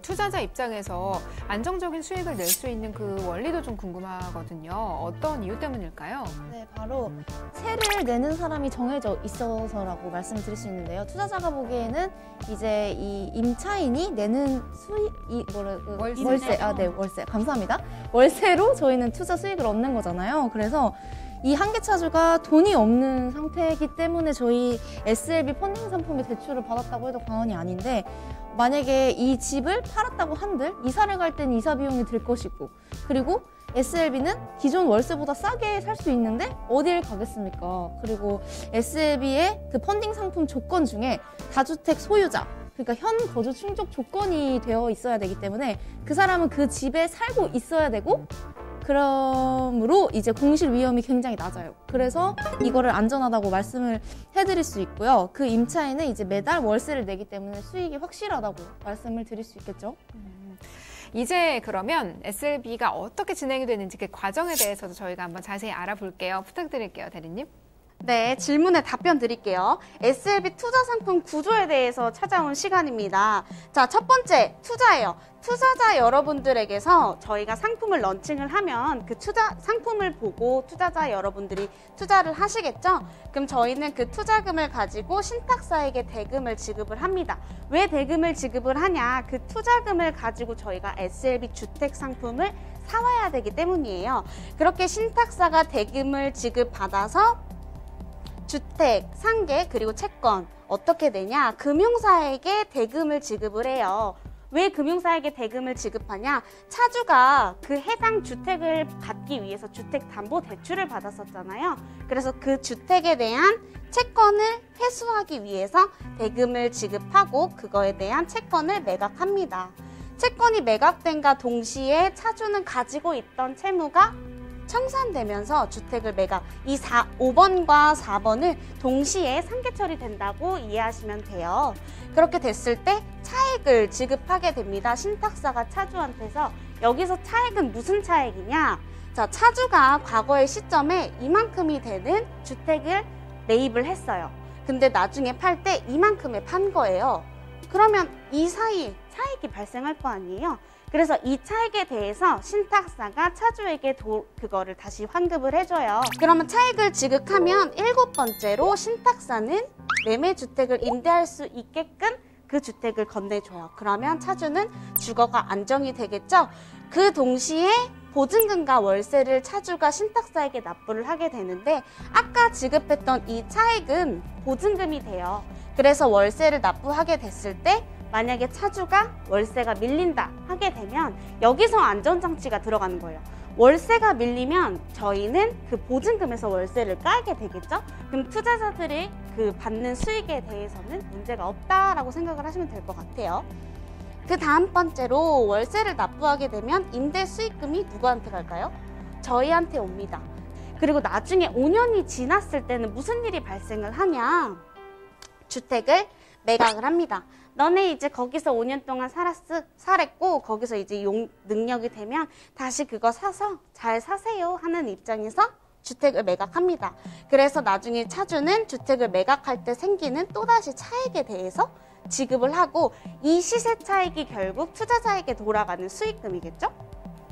투자자 입장에서 안정적인 수익을 낼 수 있는 그 원리도 좀 궁금하거든요. 어떤 이유 때문일까요? 네, 바로 세를 내는 사람이 정해져 있어서라고 말씀드릴 수 있는데요. 투자자가 보기에는 이제 이 임차인이 내는 월세. 네, 월세. 감사합니다. 월세로 저희는 투자 수익을 얻는 거잖아요. 그래서 이 한계차주가 돈이 없는 상태이기 때문에 저희 SLB 펀딩 상품의 대출을 받았다고 해도 과언이 아닌데, 만약에 이 집을 팔았다고 한들 이사를 갈 땐 이사 비용이 들 것이고, 그리고 SLB는 기존 월세보다 싸게 살 수 있는데 어딜 가겠습니까? 그리고 SLB의 그 펀딩 상품 조건 중에 다주택 소유자, 그러니까 현 거주 충족 조건이 되어 있어야 되기 때문에 그 사람은 그 집에 살고 있어야 되고, 그러므로 이제 공실 위험이 굉장히 낮아요. 그래서 이거를 안전하다고 말씀을 해드릴 수 있고요. 그 임차인은 이제 매달 월세를 내기 때문에 수익이 확실하다고 말씀을 드릴 수 있겠죠. 이제 그러면 SLB가 어떻게 진행이 되는지 그 과정에 대해서도 저희가 한번 자세히 알아볼게요. 부탁드릴게요, 대리님. 네, 질문에 답변 드릴게요. SLB 투자 상품 구조에 대해서 찾아온 시간입니다. 자, 첫 번째, 투자예요. 투자자 여러분들에게서 저희가 상품을 런칭을 하면 그 투자 상품을 보고 투자자 여러분들이 투자를 하시겠죠? 그럼 저희는 그 투자금을 가지고 신탁사에게 대금을 지급을 합니다. 왜 대금을 지급을 하냐? 그 투자금을 가지고 저희가 SLB 주택 상품을 사와야 되기 때문이에요. 그렇게 신탁사가 대금을 지급받아서 주택, 상계, 그리고 채권 어떻게 되냐? 금융사에게 대금을 지급을 해요. 왜 금융사에게 대금을 지급하냐? 차주가 그 해당 주택을 받기 위해서 주택담보대출을 받았었잖아요. 그래서 그 주택에 대한 채권을 회수하기 위해서 대금을 지급하고 그거에 대한 채권을 매각합니다. 채권이 매각된과 동시에 차주는 가지고 있던 채무가 청산되면서 주택을 매각, 5번과 4번을 동시에 상계 처리된다고 이해하시면 돼요. 그렇게 됐을 때 차액을 지급하게 됩니다. 신탁사가 차주한테서. 여기서 차액은 무슨 차액이냐? 자, 차주가 과거의 시점에 이만큼이 되는 주택을 매입을 했어요. 근데 나중에 팔 때 이만큼에 판 거예요. 그러면 이 사이에 차익이 발생할 거 아니에요? 그래서 이 차익에 대해서 신탁사가 차주에게 그거를 다시 환급을 해줘요. 그러면 차익을 지급하면 7번째로 신탁사는 매매주택을 임대할 수 있게끔 그 주택을 건네줘요. 그러면 차주는 주거가 안정이 되겠죠? 그 동시에 보증금과 월세를 차주가 신탁사에게 납부를 하게 되는데 아까 지급했던 이 차익은 보증금이 돼요. 그래서 월세를 납부하게 됐을 때 만약에 차주가 월세가 밀린다 하게 되면 여기서 안전장치가 들어가는 거예요. 월세가 밀리면 저희는 그 보증금에서 월세를 까게 되겠죠? 그럼 투자자들이 그 받는 수익에 대해서는 문제가 없다라고 생각을 하시면 될 것 같아요. 그 다음 번째로 월세를 납부하게 되면 임대 수익금이 누구한테 갈까요? 저희한테 옵니다. 그리고 나중에 5년이 지났을 때는 무슨 일이 발생을 하냐? 주택을 매각을 합니다. 너네 이제 거기서 5년 동안 살았고 거기서 이제 능력이 되면 다시 그거 사서 잘 사세요 하는 입장에서 주택을 매각합니다. 그래서 나중에 차주는 주택을 매각할 때 생기는 또다시 차익에 대해서 지급을 하고 이 시세 차익이 결국 투자자에게 돌아가는 수익금이겠죠?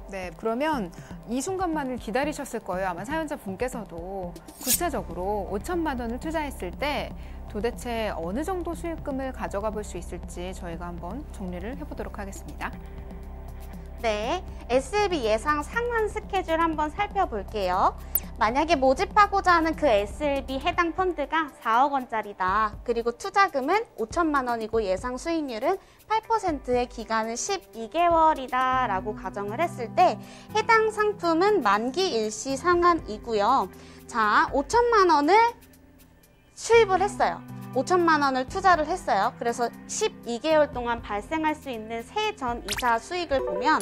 네, 그러면 이 순간만을 기다리셨을 거예요. 아마 사연자 분께서도. 구체적으로 5천만 원을 투자했을 때 도대체 어느 정도 수익금을 가져가 볼 수 있을지 저희가 한번 정리를 해보도록 하겠습니다. 네, SLB 예상 상환 스케줄 한번 살펴볼게요. 만약에 모집하고자 하는 그 SLB 해당 펀드가 4억 원짜리다. 그리고 투자금은 5천만 원이고 예상 수익률은 8%의 기간은 12개월이다 라고 가정을 했을 때 해당 상품은 만기 일시 상환이고요. 자, 5천만 원을 수입을 했어요. 5천만 원을 투자를 했어요. 그래서 12개월 동안 발생할 수 있는 세전 이자 수익을 보면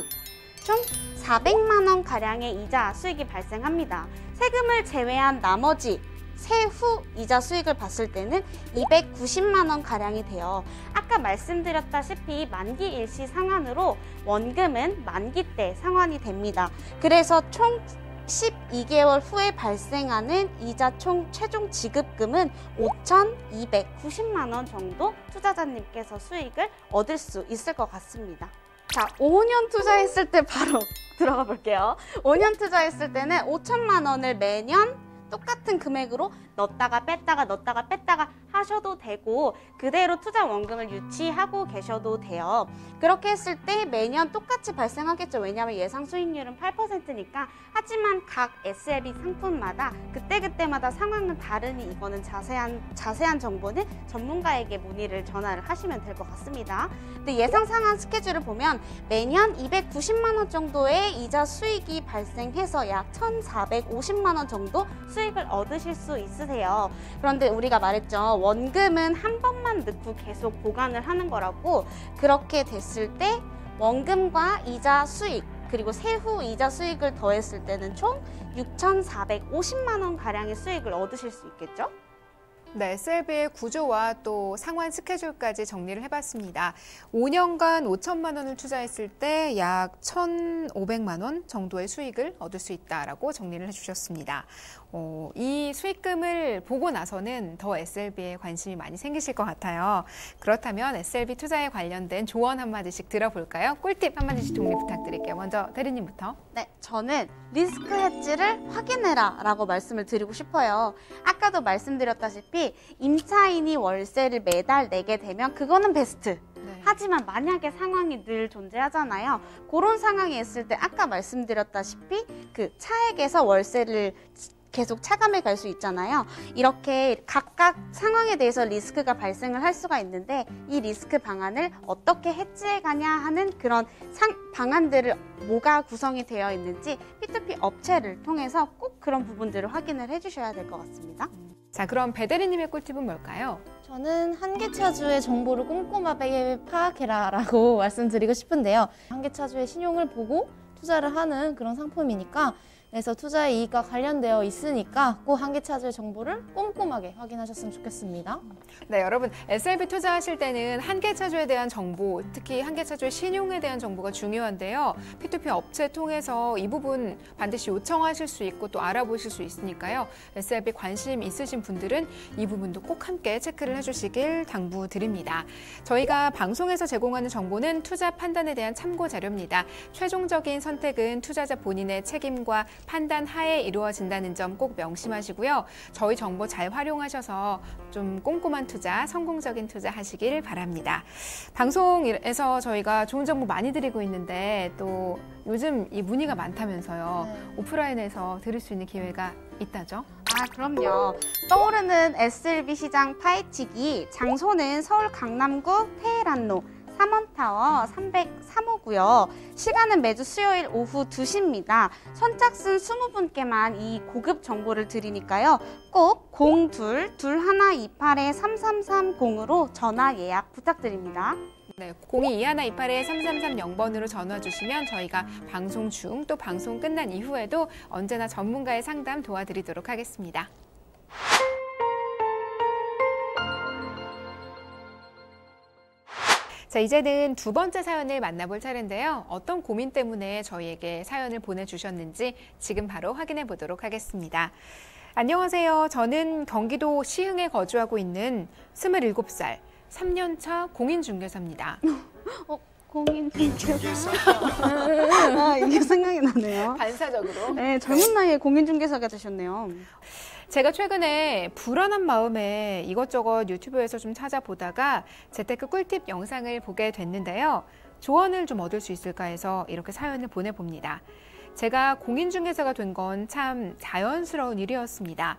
총 400만 원 가량의 이자 수익이 발생합니다. 세금을 제외한 나머지 세후 이자 수익을 봤을 때는 290만 원 가량이 돼요. 아까 말씀드렸다시피 만기 일시 상환으로 원금은 만기 때 상환이 됩니다. 그래서 총 12개월 후에 발생하는 이자 총 최종 지급금은 5,290만 원 정도 투자자님께서 수익을 얻을 수 있을 것 같습니다. 자, 5년 투자했을 때 바로 들어가 볼게요. 5년 투자했을 때는 5천만 원을 매년 똑같은 금액으로 넣었다가 뺐다가 하셔도 되고 그대로 투자 원금을 유치하고 계셔도 돼요. 그렇게 했을 때 매년 똑같이 발생하겠죠. 왜냐하면 예상 수익률은 8%니까. 하지만 각 SLB 상품마다 그때그때마다 상황은 다르니 이거는 자세한 정보는 전문가에게 문의를 전화를 하시면 될 것 같습니다. 근데 예상 상환 스케줄을 보면 매년 290만 원 정도의 이자 수익이 발생해서 약 1,450만 원 정도 수익을 얻으실 수 있으세요. 그런데 우리가 말했죠. 원금은 한 번만 넣고 계속 보관을 하는 거라고. 그렇게 됐을 때 원금과 이자 수익 그리고 세후 이자 수익을 더했을 때는 총 6,450만 원 가량의 수익을 얻으실 수 있겠죠? 네, SLB의 구조와 또 상환 스케줄까지 정리를 해봤습니다. 5년간 5천만 원을 투자했을 때 약 1,500만 원 정도의 수익을 얻을 수 있다라고 정리를 해주셨습니다. 이 수익금을 보고 나서는 더 SLB에 관심이 많이 생기실 것 같아요. 그렇다면 SLB 투자에 관련된 조언 한마디씩 들어볼까요? 꿀팁 한마디씩 정리 부탁드릴게요. 먼저 대리님부터. 네, 저는 리스크 헤지를 확인해라 라고 말씀을 드리고 싶어요. 아까도 말씀드렸다시피 임차인이 월세를 매달 내게 되면 그거는 베스트. 네. 하지만 만약에 상황이 늘 존재하잖아요. 그런 상황이 있을 때 아까 말씀드렸다시피 그 차액에서 월세를 계속 차감해 갈 수 있잖아요. 이렇게 각각 상황에 대해서 리스크가 발생을 할 수가 있는데 이 리스크 방안을 어떻게 해지해 가냐 하는 그런 방안들을 뭐가 구성이 되어 있는지 P2P 업체를 통해서 꼭 그런 부분들을 확인을 해주셔야 될 것 같습니다. 자, 그럼 배 대리님의 꿀팁은 뭘까요? 저는 한계차주의 정보를 꼼꼼하게 파악해라라고 말씀드리고 싶은데요. 한계차주의 신용을 보고 투자를 하는 그런 상품이니까 그래서 투자의 이익과 관련되어 있으니까 꼭 한계차주의 정보를 꼼꼼하게 확인하셨으면 좋겠습니다. 네, 여러분 SLB 투자하실 때는 한계차주에 대한 정보, 특히 한계차주의 신용에 대한 정보가 중요한데요. P2P 업체 통해서 이 부분 반드시 요청하실 수 있고 또 알아보실 수 있으니까요. SLB 관심 있으신 분들은 이 부분도 꼭 함께 체크를 해주시길 당부드립니다. 저희가 방송에서 제공하는 정보는 투자 판단에 대한 참고 자료입니다. 최종적인 선택은 투자자 본인의 책임과 판단 하에 이루어진다는 점 꼭 명심하시고요. 저희 정보 잘 활용하셔서 좀 꼼꼼한 투자, 성공적인 투자 하시길 바랍니다. 방송에서 저희가 좋은 정보 많이 드리고 있는데 또 요즘 이 문의가 많다면서요. 네. 오프라인에서 들을 수 있는 기회가 있다죠? 아, 그럼요. 떠오르는 SLB 시장 파헤치기. 장소는 서울 강남구 테헤란로 3원타워 303호고요. 시간은 매주 수요일 오후 2시입니다. 선착순 20분께만 이 고급 정보를 드리니까요. 꼭 02-2128-3330으로 전화 예약 부탁드립니다. 네, 02-2128-3330번으로 전화 주시면 저희가 방송 중 또 방송 끝난 이후에도 언제나 전문가의 상담 도와드리도록 하겠습니다. 자, 이제는 두 번째 사연을 만나볼 차례인데요. 어떤 고민 때문에 저희에게 사연을 보내주셨는지 지금 바로 확인해 보도록 하겠습니다. 안녕하세요. 저는 경기도 시흥에 거주하고 있는 27살, 3년차 공인중개사입니다. 공인중개사. 아, 이게 생각이 나네요. 반사적으로. 네, 젊은 나이에 공인중개사가 되셨네요. 제가 최근에 불안한 마음에 이것저것 유튜브에서 좀 찾아보다가 재테크 꿀팁 영상을 보게 됐는데요. 조언을 좀 얻을 수 있을까 해서 이렇게 사연을 보내봅니다. 제가 공인중개사가 된 건 참 자연스러운 일이었습니다.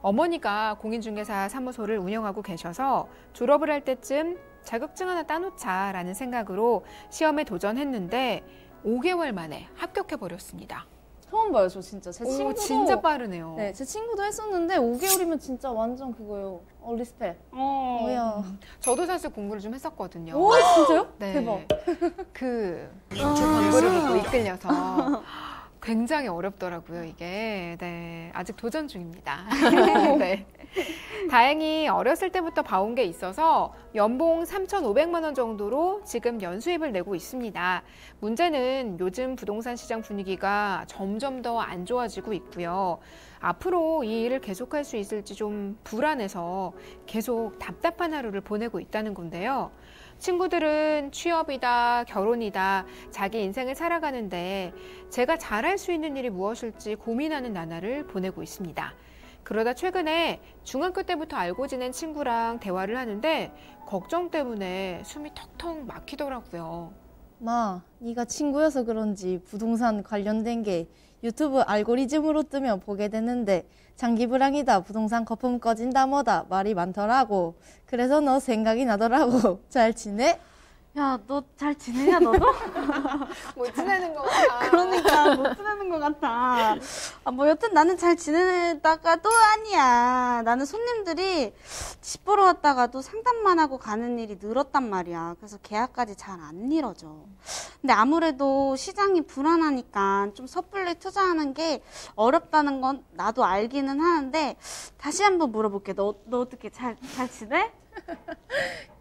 어머니가 공인중개사 사무소를 운영하고 계셔서 졸업을 할 때쯤 자격증 하나 따놓자라는 생각으로 시험에 도전했는데 5개월 만에 합격해버렸습니다. 처음 봐요, 저 진짜. 제 친구도 진짜 빠르네요. 네, 제 친구도 했었는데 5개월이면 진짜 완전 그거예요. 리스펙. 뭐야. 저도 사실 공부를 좀 했었거든요. 오, 진짜요? 네. 대박. 그 광고를 보고 이끌려서 굉장히 어렵더라고요, 이게. 네, 아직 도전 중입니다. 네. 다행히 어렸을 때부터 봐온 게 있어서 연봉 3,500만 원 정도로 지금 연수입을 내고 있습니다. 문제는 요즘 부동산 시장 분위기가 점점 더 안 좋아지고 있고요. 앞으로 이 일을 계속할 수 있을지 좀 불안해서 계속 답답한 하루를 보내고 있다는 건데요. 친구들은 취업이다, 결혼이다, 자기 인생을 살아가는데 제가 잘할 수 있는 일이 무엇일지 고민하는 나날을 보내고 있습니다. 그러다 최근에 중학교 때부터 알고 지낸 친구랑 대화를 하는데 걱정 때문에 숨이 턱턱 막히더라고요. 마, 네가 친구여서 그런지 부동산 관련된 게 유튜브 알고리즘으로 뜨면 보게 되는데 장기 불황이다, 부동산 거품 꺼진다 뭐다 말이 많더라고. 그래서 너 생각이 나더라고. 잘 지내? 야, 너 잘 지내냐, 너도? 못 지내는 거 같아. 그러니까 못 지내는 것 같아. 아, 뭐 여튼 나는 잘 지내다가도 아니야. 나는 손님들이 집 보러 왔다가도 상담만 하고 가는 일이 늘었단 말이야. 그래서 계약까지 잘 안 이뤄져. 근데 아무래도 시장이 불안하니까 좀 섣불리 투자하는 게 어렵다는 건 나도 알기는 하는데 다시 한번 물어볼게. 너 어떻게 잘 지내?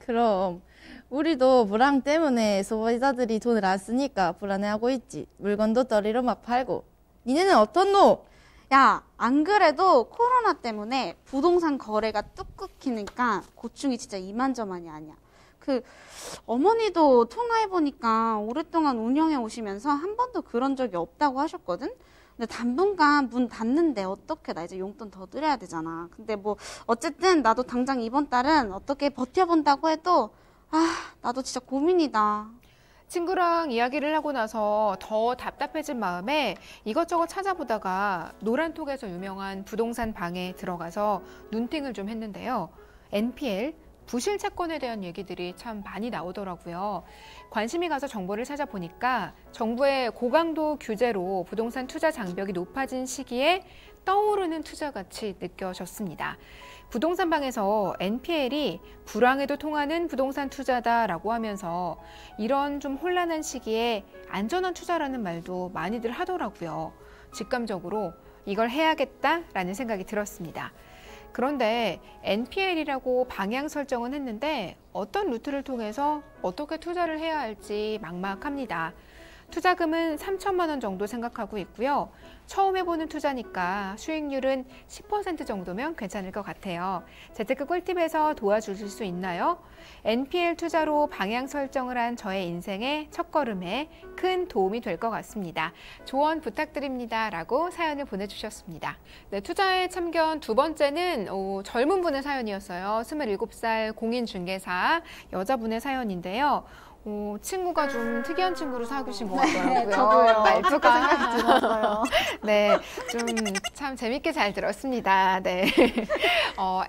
그럼 우리도 불황 때문에 소비자들이 돈을 안 쓰니까 불안해하고 있지. 물건도 떨이로 막 팔고. 니네는 어떻노? 야, 안 그래도 코로나 때문에 부동산 거래가 뚝 끊기니까 고충이 진짜 이만저만이 아니야. 어머니도 통화해보니까 오랫동안 운영해 오시면서 한 번도 그런 적이 없다고 하셨거든? 근데 당분간 문 닫는데 어떻게 나 이제 용돈 더 드려야 되잖아. 근데 뭐 어쨌든 나도 당장 이번 달은 어떻게 버텨본다고 해도 나도 진짜 고민이다. 친구랑 이야기를 하고 나서 더 답답해진 마음에 이것저것 찾아보다가 노란톡에서 유명한 부동산 방에 들어가서 눈팅을 좀 했는데요. NPL, 부실 채권에 대한 얘기들이 참 많이 나오더라고요. 관심이 가서 정보를 찾아보니까 정부의 고강도 규제로 부동산 투자 장벽이 높아진 시기에 떠오르는 투자같이 느껴졌습니다. 부동산 방에서 NPL이 불황에도 통하는 부동산 투자다라고 하면서 이런 좀 혼란한 시기에 안전한 투자라는 말도 많이들 하더라고요. 직감적으로 이걸 해야겠다라는 생각이 들었습니다. 그런데 NPL이라고 방향 설정은 했는데 어떤 루트를 통해서 어떻게 투자를 해야 할지 막막합니다. 투자금은 3천만 원 정도 생각하고 있고요. 처음 해보는 투자니까 수익률은 10% 정도면 괜찮을 것 같아요. 재테크 꿀팁에서 도와주실 수 있나요? NPL 투자로 방향 설정을 한 저의 인생의 첫걸음에 큰 도움이 될 것 같습니다. 조언 부탁드립니다. 라고 사연을 보내주셨습니다. 네, 투자에 참견 두 번째는 젊은 분의 사연이었어요. 27살 공인중개사 여자분의 사연인데요. 친구가 좀 특이한 친구를 사귀신 것 같더라고요. 네, 저도요. 말투가 생각이 들었어요. 네, 좀 참 재밌게 잘 들었습니다. 네,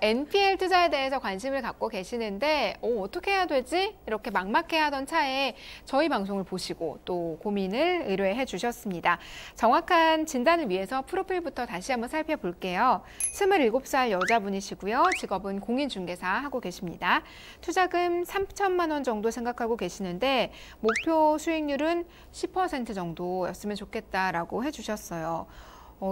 NPL 투자에 대해서 관심을 갖고 계시는데 어떻게 해야 되지? 이렇게 막막해하던 차에 저희 방송을 보시고 또 고민을 의뢰해 주셨습니다. 정확한 진단을 위해서 프로필부터 다시 한번 살펴볼게요. 27살 여자분이시고요. 직업은 공인중개사 하고 계십니다. 투자금 3천만 원 정도 생각하고 계시는데 목표 수익률은 10% 정도였으면 좋겠다라고 해주셨어요.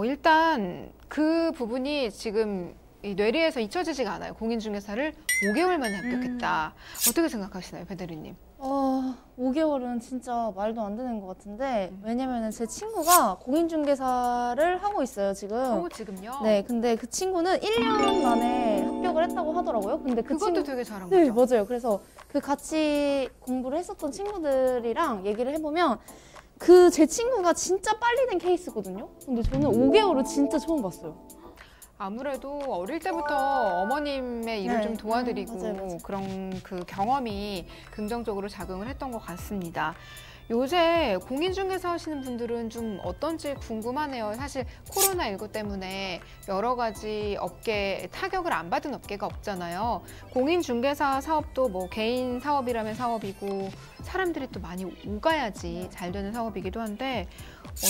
일단 그 부분이 지금 이 뇌리에서 잊혀지지가 않아요. 공인중개사를 5개월 만에 합격했다. 어떻게 생각하시나요, 배대리님? 5개월은 진짜 말도 안 되는 것 같은데 왜냐면은 제 친구가 공인중개사를 하고 있어요, 지금. 지금요? 네, 근데 그 친구는 1년 만에 합격을 했다고 하더라고요. 근데 그것도 되게 잘한 네, 거죠. 맞아요. 그래서 그 같이 공부를 했었던 친구들이랑 얘기를 해보면 제 친구가 진짜 빨리 된 케이스거든요. 근데 저는 5개월을 진짜 처음 봤어요. 아무래도 어릴 때부터 어머님의 일을 네. 좀 도와드리고 맞아요. 그런 그 경험이 긍정적으로 작용을 했던 것 같습니다. 요새 공인중개사 하시는 분들은 좀 어떤지 궁금하네요. 사실 코로나19 때문에 여러 가지 업계 타격을 안 받은 업계가 없잖아요. 공인중개사 사업도 뭐 개인 사업이라면 사업이고 사람들이 또 많이 오가야지 잘 되는 사업이기도 한데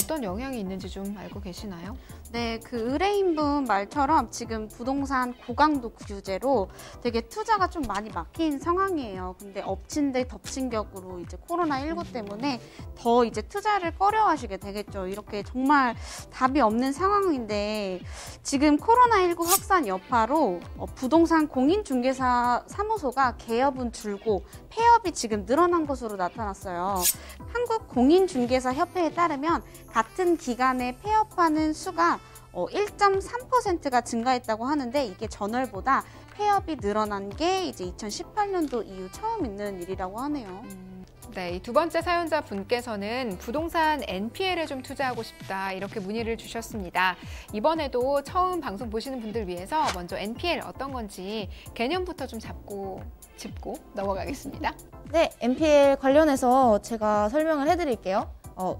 어떤 영향이 있는지 좀 알고 계시나요? 네, 그 의뢰인분 말처럼 지금 부동산 고강도 규제로 되게 투자가 좀 많이 막힌 상황이에요. 근데 엎친 데 덮친 격으로 이제 코로나19 때문에 더 이제 투자를 꺼려하시게 되겠죠. 이렇게 정말 답이 없는 상황인데 지금 코로나19 확산 여파로 부동산 공인중개사 사무소가 개업은 줄고 폐업이 지금 늘어난 것으로 나타났어요. 한국공인중개사협회에 따르면 같은 기간에 폐업하는 수가 1.3%가 증가했다고 하는데 이게 전월보다 폐업이 늘어난 게 이제 2018년도 이후 처음 있는 일이라고 하네요. 네, 이 두 번째 사연자 분께서는 부동산 NPL에 좀 투자하고 싶다 이렇게 문의를 주셨습니다. 이번에도 처음 방송 보시는 분들 위해서 먼저 NPL 어떤 건지 개념부터 좀 짚고 넘어가겠습니다. 네, NPL 관련해서 제가 설명을 해드릴게요.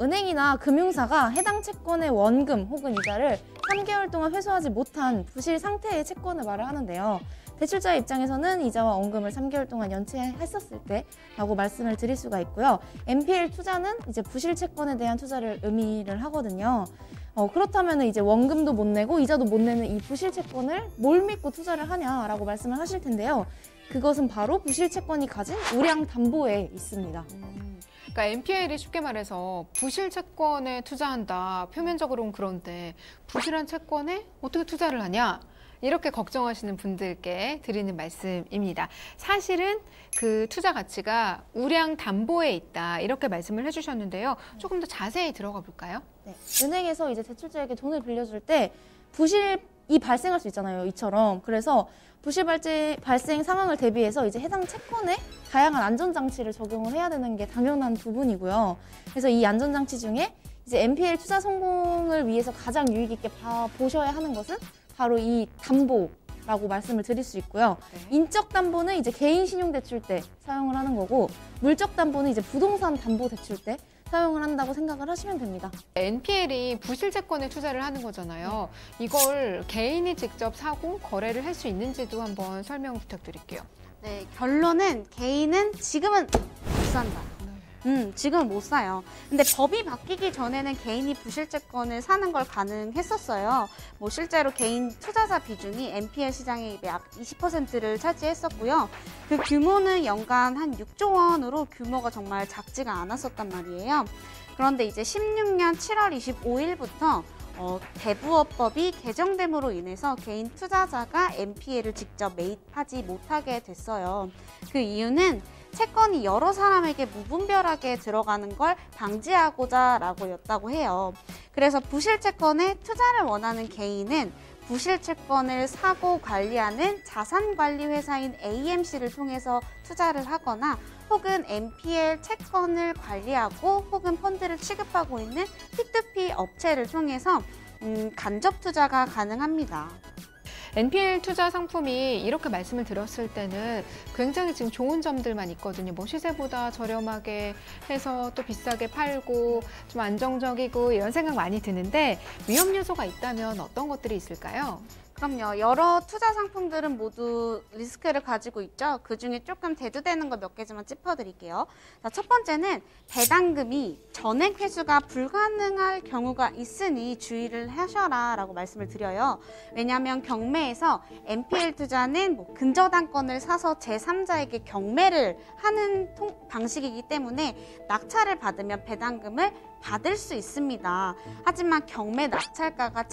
은행이나 금융사가 해당 채권의 원금 혹은 이자를 3개월 동안 회수하지 못한 부실 상태의 채권을 말을 하는데요. 대출자의 입장에서는 이자와 원금을 3개월 동안 연체했었을 때라고 말씀을 드릴 수가 있고요. NPL 투자는 이제 부실 채권에 대한 투자를 의미를 하거든요. 그렇다면 이제 원금도 못 내고 이자도 못 내는 이 부실 채권을 뭘 믿고 투자를 하냐라고 말씀을 하실 텐데요. 그것은 바로 부실 채권이 가진 우량 담보에 있습니다. 그러니까 NPL이 쉽게 말해서 부실 채권에 투자한다. 표면적으로는 그런데 부실한 채권에 어떻게 투자를 하냐? 이렇게 걱정하시는 분들께 드리는 말씀입니다. 사실은 그 투자 가치가 우량 담보에 있다. 이렇게 말씀을 해주셨는데요. 조금 더 자세히 들어가 볼까요? 네. 은행에서 이제 대출자에게 돈을 빌려줄 때 부실이 발생할 수 있잖아요. 이처럼. 그래서 부실 발생 상황을 대비해서 이제 해당 채권에 다양한 안전장치를 적용을 해야 되는 게 당연한 부분이고요. 그래서 이 안전장치 중에 이제 NPL 투자 성공을 위해서 가장 유익 있게 보셔야 하는 것은 바로 이 담보라고 말씀을 드릴 수 있고요. 네. 인적 담보는 이제 개인 신용 대출 때 사용을 하는 거고, 물적 담보는 이제 부동산 담보 대출 때 사용을 한다고 생각을 하시면 됩니다. NPL이 부실 채권에 투자를 하는 거잖아요. 이걸 개인이 직접 사고 거래를 할 수 있는지도 한번 설명 부탁드릴게요. 네, 결론은 개인은 지금은 못 산다. 지금은 못 사요. 근데 법이 바뀌기 전에는 개인이 부실채권을 사는 걸 가능했었어요. 뭐 실제로 개인 투자자 비중이 NPL 시장의 약 20%를 차지했었고요. 그 규모는 연간 한 6조 원으로 규모가 정말 작지가 않았었단 말이에요. 그런데 이제 16년 7월 25일부터 대부업법이 개정됨으로 인해서 개인 투자자가 NPL을 직접 매입하지 못하게 됐어요. 그 이유는 채권이 여러 사람에게 무분별하게 들어가는 걸 방지하고자라고였다고 해요. 그래서 부실채권에 투자를 원하는 개인은 부실채권을 사고 관리하는 자산관리회사인 AMC를 통해서 투자를 하거나 혹은 NPL 채권을 관리하고 혹은 펀드를 취급하고 있는 P2P 업체를 통해서 간접 투자가 가능합니다. NPL 투자 상품이 이렇게 말씀을 드렸을 때는 굉장히 지금 좋은 점들만 있거든요. 뭐 시세보다 저렴하게 해서 또 비싸게 팔고 좀 안정적이고 이런 생각 많이 드는데 위험 요소가 있다면 어떤 것들이 있을까요? 그럼요. 여러 투자 상품들은 모두 리스크를 가지고 있죠. 그중에 조금 대두되는 거 몇 개만 짚어드릴게요. 자, 첫 번째는 배당금이 전액 회수가 불가능할 경우가 있으니 주의를 하셔라 라고 말씀을 드려요. 왜냐하면 경매에서 NPL 투자는 뭐 근저당권을 사서 제3자에게 경매를 하는 방식이기 때문에 낙찰을 받으면 배당금을 받을 수 있습니다. 하지만 경매 낙찰가가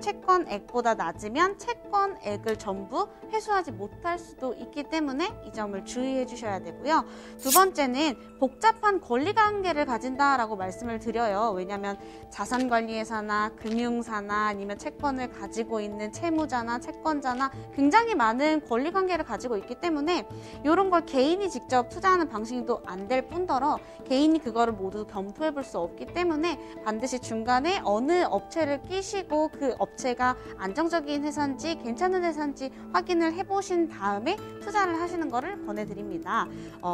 채권액보다 낮으면 채권액을 전부 회수하지 못할 수도 있기 때문에 이 점을 주의해 주셔야 되고요. 두 번째는 복잡한 권리관계를 가진다라고 말씀을 드려요. 왜냐하면 자산관리회사나 금융사나 아니면 채권을 가지고 있는 채무자나 채권자나 굉장히 많은 권리관계를 가지고 있기 때문에 이런 걸 개인이 직접 투자하는 방식도 안 될 뿐더러 개인이 그거를 모두 검토해 볼 수 없기 때문에 반드시 중간에 어느 업체를 끼시고 그 업체가 안정적인 회사인지 괜찮은 회사인지 확인을 해보신 다음에 투자를 하시는 것을 권해드립니다.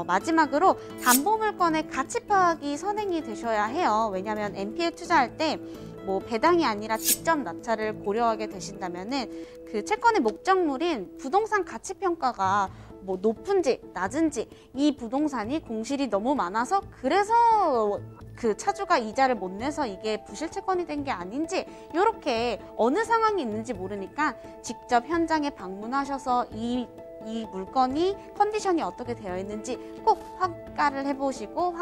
마지막으로 담보물건의 가치 파악이 선행이 되셔야 해요. 왜냐하면 NPL 투자할 때 배당이 아니라 직접 낙찰을 고려하게 되신다면은 그 채권의 목적물인 부동산 가치 평가가 높은지 낮은지 이 부동산이 공실이 너무 많아서 그래서 그 차주가 이자를 못 내서 이게 부실 채권이 된 게 아닌지 이렇게 어느 상황이 있는지 모르니까 직접 현장에 방문하셔서 이 물건이 컨디션이 어떻게 되어 있는지 꼭 평가를 해보시고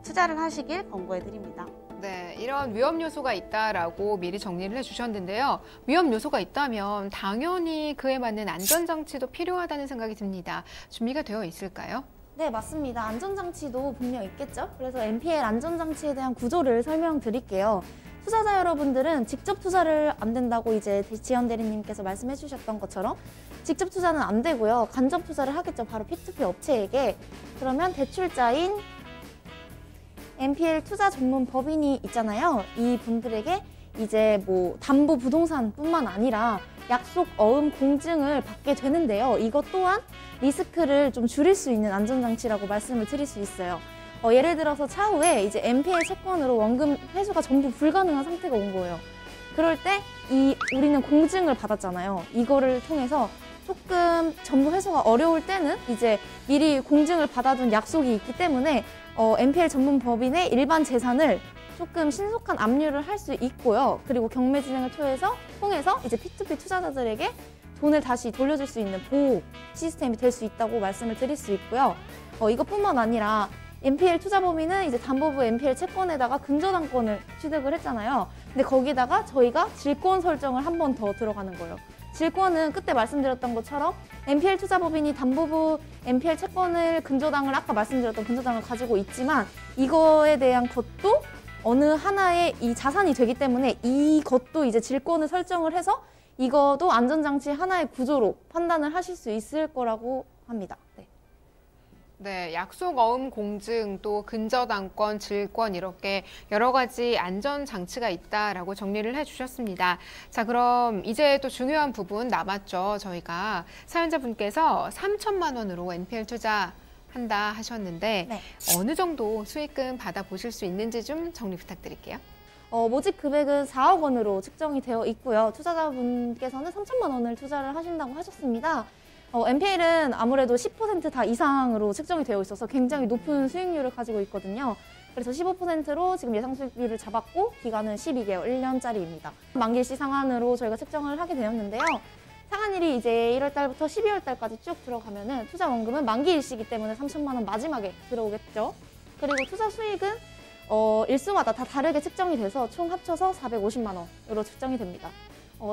투자를 하시길 권고해드립니다. 네, 이런 위험 요소가 있다라고 미리 정리를 해주셨는데요. 위험 요소가 있다면 당연히 그에 맞는 안전장치도 필요하다는 생각이 듭니다. 준비가 되어 있을까요? 네, 맞습니다. 안전장치도 분명 있겠죠? 그래서 NPL 안전장치에 대한 구조를 설명드릴게요. 투자자 여러분들은 직접 투자를 안 된다고 이제 지연 대리님께서 말씀해 주셨던 것처럼 직접 투자는 안 되고요. 간접 투자를 하겠죠. 바로 P2P 업체에게. 그러면 대출자인 NPL 투자 전문 법인이 있잖아요. 이 분들에게 이제 담보 부동산뿐만 아니라 약속 어음 공증을 받게 되는데요. 이것 또한 리스크를 좀 줄일 수 있는 안전장치라고 말씀을 드릴 수 있어요. 예를 들어서 차후에 이제 NPL 채권으로 원금 회수가 전부 불가능한 상태가 온 거예요. 그럴 때 우리는 공증을 받았잖아요. 이거를 통해서 조금 전부 회수가 어려울 때는 이제 미리 공증을 받아둔 약속이 있기 때문에 NPL 전문 법인의 일반 재산을 조금 신속한 압류를 할 수 있고요. 그리고 경매 진행을 통해서 이제 P2P 투자자들에게 돈을 다시 돌려줄 수 있는 보호 시스템이 될 수 있다고 말씀을 드릴 수 있고요. 이것뿐만 아니라 NPL 투자법인은 이제 담보부 NPL 채권에다가 근저당권을 취득을 했잖아요. 근데 거기다가 저희가 질권 설정을 한 번 더 들어가는 거예요. 질권은 그때 말씀드렸던 것처럼 NPL 투자법인이 담보부 NPL 채권을 아까 말씀드렸던 근저당을 가지고 있지만 이거에 대한 것도 어느 하나의 이 자산이 되기 때문에 이것도 이제 질권을 설정을 해서 이것도 안전장치 하나의 구조로 판단을 하실 수 있을 거라고 합니다. 네. 네, 약속 어음 공증, 또 근저당권, 질권 이렇게 여러 가지 안전 장치가 있다라고 정리를 해주셨습니다. 자, 그럼 이제 또 중요한 부분 남았죠. 저희가 사연자분께서 3천만 원으로 NPL 투자한다 하셨는데 네. 어느 정도 수익금 받아보실 수 있는지 좀 정리 부탁드릴게요. 모집 금액은 4억 원으로 측정이 되어 있고요. 투자자분께서는 3천만 원을 투자를 하신다고 하셨습니다. NPL은 아무래도 10% 다 이상으로 측정이 되어 있어서 굉장히 높은 수익률을 가지고 있거든요. 그래서 15%로 지금 예상 수익률을 잡았고 기간은 12개월, 1년짜리입니다. 만기일시 상한으로 저희가 측정을 하게 되었는데요. 상한일이 이제 1월 달부터 12월 달까지 쭉 들어가면은 투자 원금은 만기일시이기 때문에 3천만 원 마지막에 들어오겠죠. 그리고 투자 수익은 일수마다 다 다르게 측정이 돼서 총 합쳐서 450만 원으로 측정이 됩니다.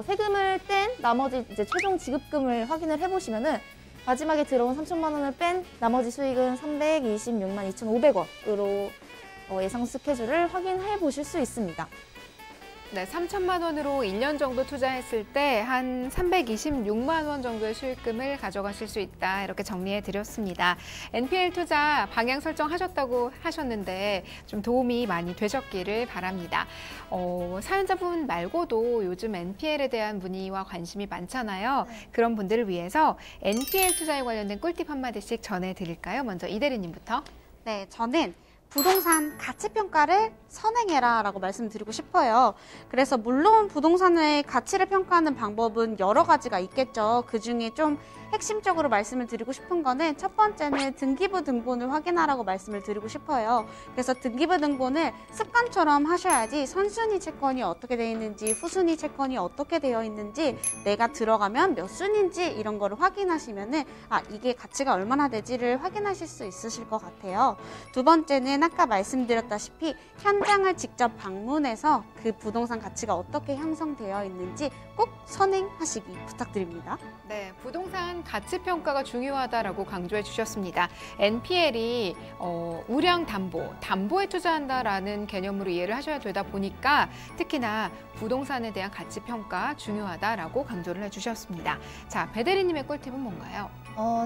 세금을 뺀 나머지 이제 최종 지급금을 확인을 해보시면은 마지막에 들어온 3천만 원을 뺀 나머지 수익은 326만 2,500원으로 예상 스케줄을 확인해 보실 수 있습니다. 네, 3천만 원으로 1년 정도 투자했을 때 한 326만 원 정도의 수익금을 가져가실 수 있다. 이렇게 정리해 드렸습니다. NPL 투자 방향 설정하셨다고 하셨는데 좀 도움이 많이 되셨기를 바랍니다. 사연자분 말고도 요즘 NPL에 대한 문의와 관심이 많잖아요. 네. 그런 분들을 위해서 NPL 투자에 관련된 꿀팁 한마디씩 전해드릴까요? 먼저 이 대리님부터. 네, 저는 부동산 가치평가를 선행해라 라고 말씀드리고 싶어요. 그래서 물론 부동산의 가치를 평가하는 방법은 여러 가지가 있겠죠. 그중에 좀 핵심적으로 말씀을 드리고 싶은 거는 첫 번째는 등기부 등본을 확인하라고 말씀을 드리고 싶어요. 그래서 등기부 등본을 습관처럼 하셔야지 선순위 채권이 어떻게 되어 있는지 후순위 채권이 어떻게 되어 있는지 내가 들어가면 몇 순인지 이런 거를 확인하시면은 이게 가치가 얼마나 되지를 확인하실 수 있으실 것 같아요. 두 번째는 저희는 아까 말씀드렸다시피 현장을 직접 방문해서 그 부동산 가치가 어떻게 형성되어 있는지 꼭 선행하시기 부탁드립니다. 네, 부동산 가치 평가가 중요하다라고 강조해 주셨습니다. NPL이 우량 담보에 투자한다라는 개념으로 이해를 하셔야 되다 보니까 특히나 부동산에 대한 가치 평가 중요하다라고 강조를 해주셨습니다. 자, 배 대리님의 꿀팁은 뭔가요?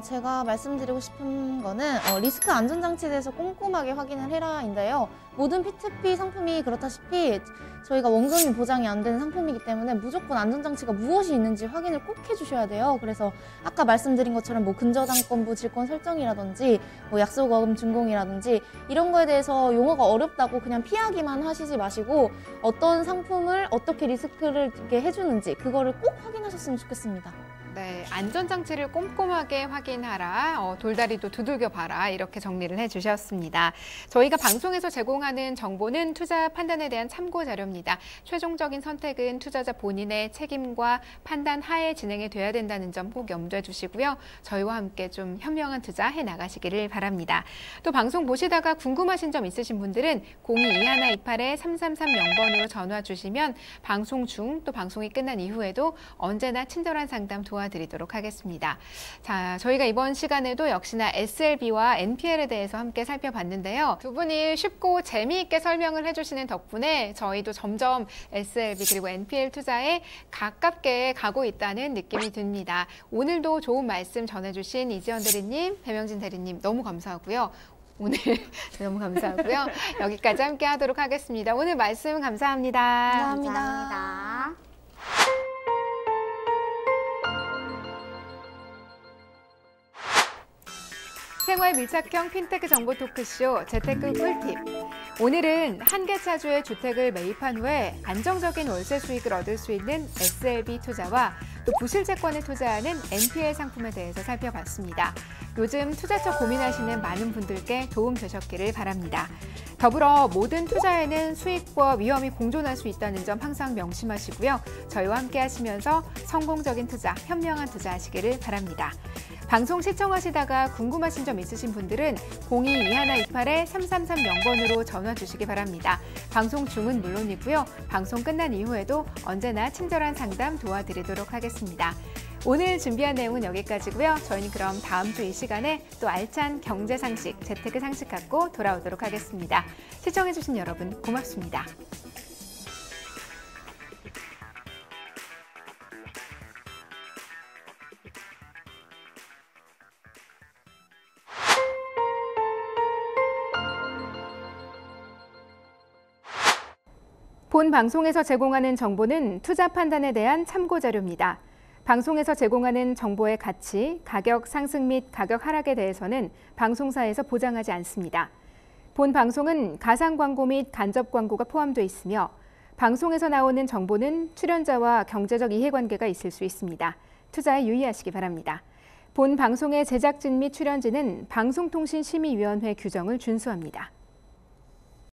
제가 말씀드리고 싶은 거는 리스크 안전장치에 대해서 꼼꼼하게 확인을 해라인데요. 모든 P2P 상품이 그렇다시피 저희가 원금이 보장이 안 되는 상품이기 때문에 무조건 안전장치가 무엇이 있는지 확인을 꼭 해주셔야 돼요. 그래서 아까 말씀드린 것처럼 뭐 근저당권부 질권 설정이라든지 뭐 약속어금 준공이라든지 이런 거에 대해서 용어가 어렵다고 그냥 피하기만 하시지 마시고 어떤 상품을 어떻게 리스크를 이렇게 해주는지 그거를 꼭 확인하셨으면 좋겠습니다. 네, 안전장치를 꼼꼼하게 확인하라, 돌다리도 두들겨 봐라 이렇게 정리를 해주셨습니다. 저희가 방송에서 제공하는 정보는 투자 판단에 대한 참고 자료입니다. 최종적인 선택은 투자자 본인의 책임과 판단 하에 진행이 돼야 된다는 점 꼭 염두해 주시고요. 저희와 함께 좀 현명한 투자 해 나가시기를 바랍니다. 또 방송 보시다가 궁금하신 점 있으신 분들은 022128-3330번으로 전화 주시면 방송 중 또 방송이 끝난 이후에도 언제나 친절한 상담 도와드리도록 하겠습니다. 자, 저희가 이번 시간에도 역시나 SLB와 NPL에 대해서 함께 살펴봤는데요. 두 분이 쉽고 재미있게 설명을 해주시는 덕분에 저희도 점점 SLB 그리고 NPL 투자에 가깝게 가고 있다는 느낌이 듭니다. 오늘도 좋은 말씀 전해주신 이지연 대리님, 배명진 대리님 너무 감사하고요. 오늘 너무 감사하고요. 여기까지 함께 하도록 하겠습니다. 오늘 말씀 감사합니다. 감사합니다. 생활 밀착형 핀테크 정보 토크쇼 재테크 꿀팁. 오늘은 한계차주의 주택을 매입한 후에 안정적인 월세 수익을 얻을 수 있는 SLB 투자와 또 부실채권에 투자하는 NPL 상품에 대해서 살펴봤습니다. 요즘 투자처 고민하시는 많은 분들께 도움 되셨기를 바랍니다. 더불어 모든 투자에는 수익과 위험이 공존할 수 있다는 점 항상 명심하시고요. 저희와 함께 하시면서 성공적인 투자, 현명한 투자 하시기를 바랍니다. 방송 시청하시다가 궁금하신 점 있으신 분들은 022128-3330번으로 전화 주시기 바랍니다. 방송 중은 물론이고요. 방송 끝난 이후에도 언제나 친절한 상담 도와드리도록 하겠습니다. 오늘 준비한 내용은 여기까지고요. 저희는 그럼 다음 주 이 시간에 또 알찬 경제 상식, 재테크 상식 갖고 돌아오도록 하겠습니다. 시청해주신 여러분 고맙습니다. 본 방송에서 제공하는 정보는 투자 판단에 대한 참고 자료입니다. 방송에서 제공하는 정보의 가치, 가격 상승 및 가격 하락에 대해서는 방송사에서 보장하지 않습니다. 본 방송은 가상 광고 및 간접 광고가 포함되어 있으며 방송에서 나오는 정보는 출연자와 경제적 이해관계가 있을 수 있습니다. 투자에 유의하시기 바랍니다. 본 방송의 제작진 및 출연진은 방송통신심의위원회 규정을 준수합니다.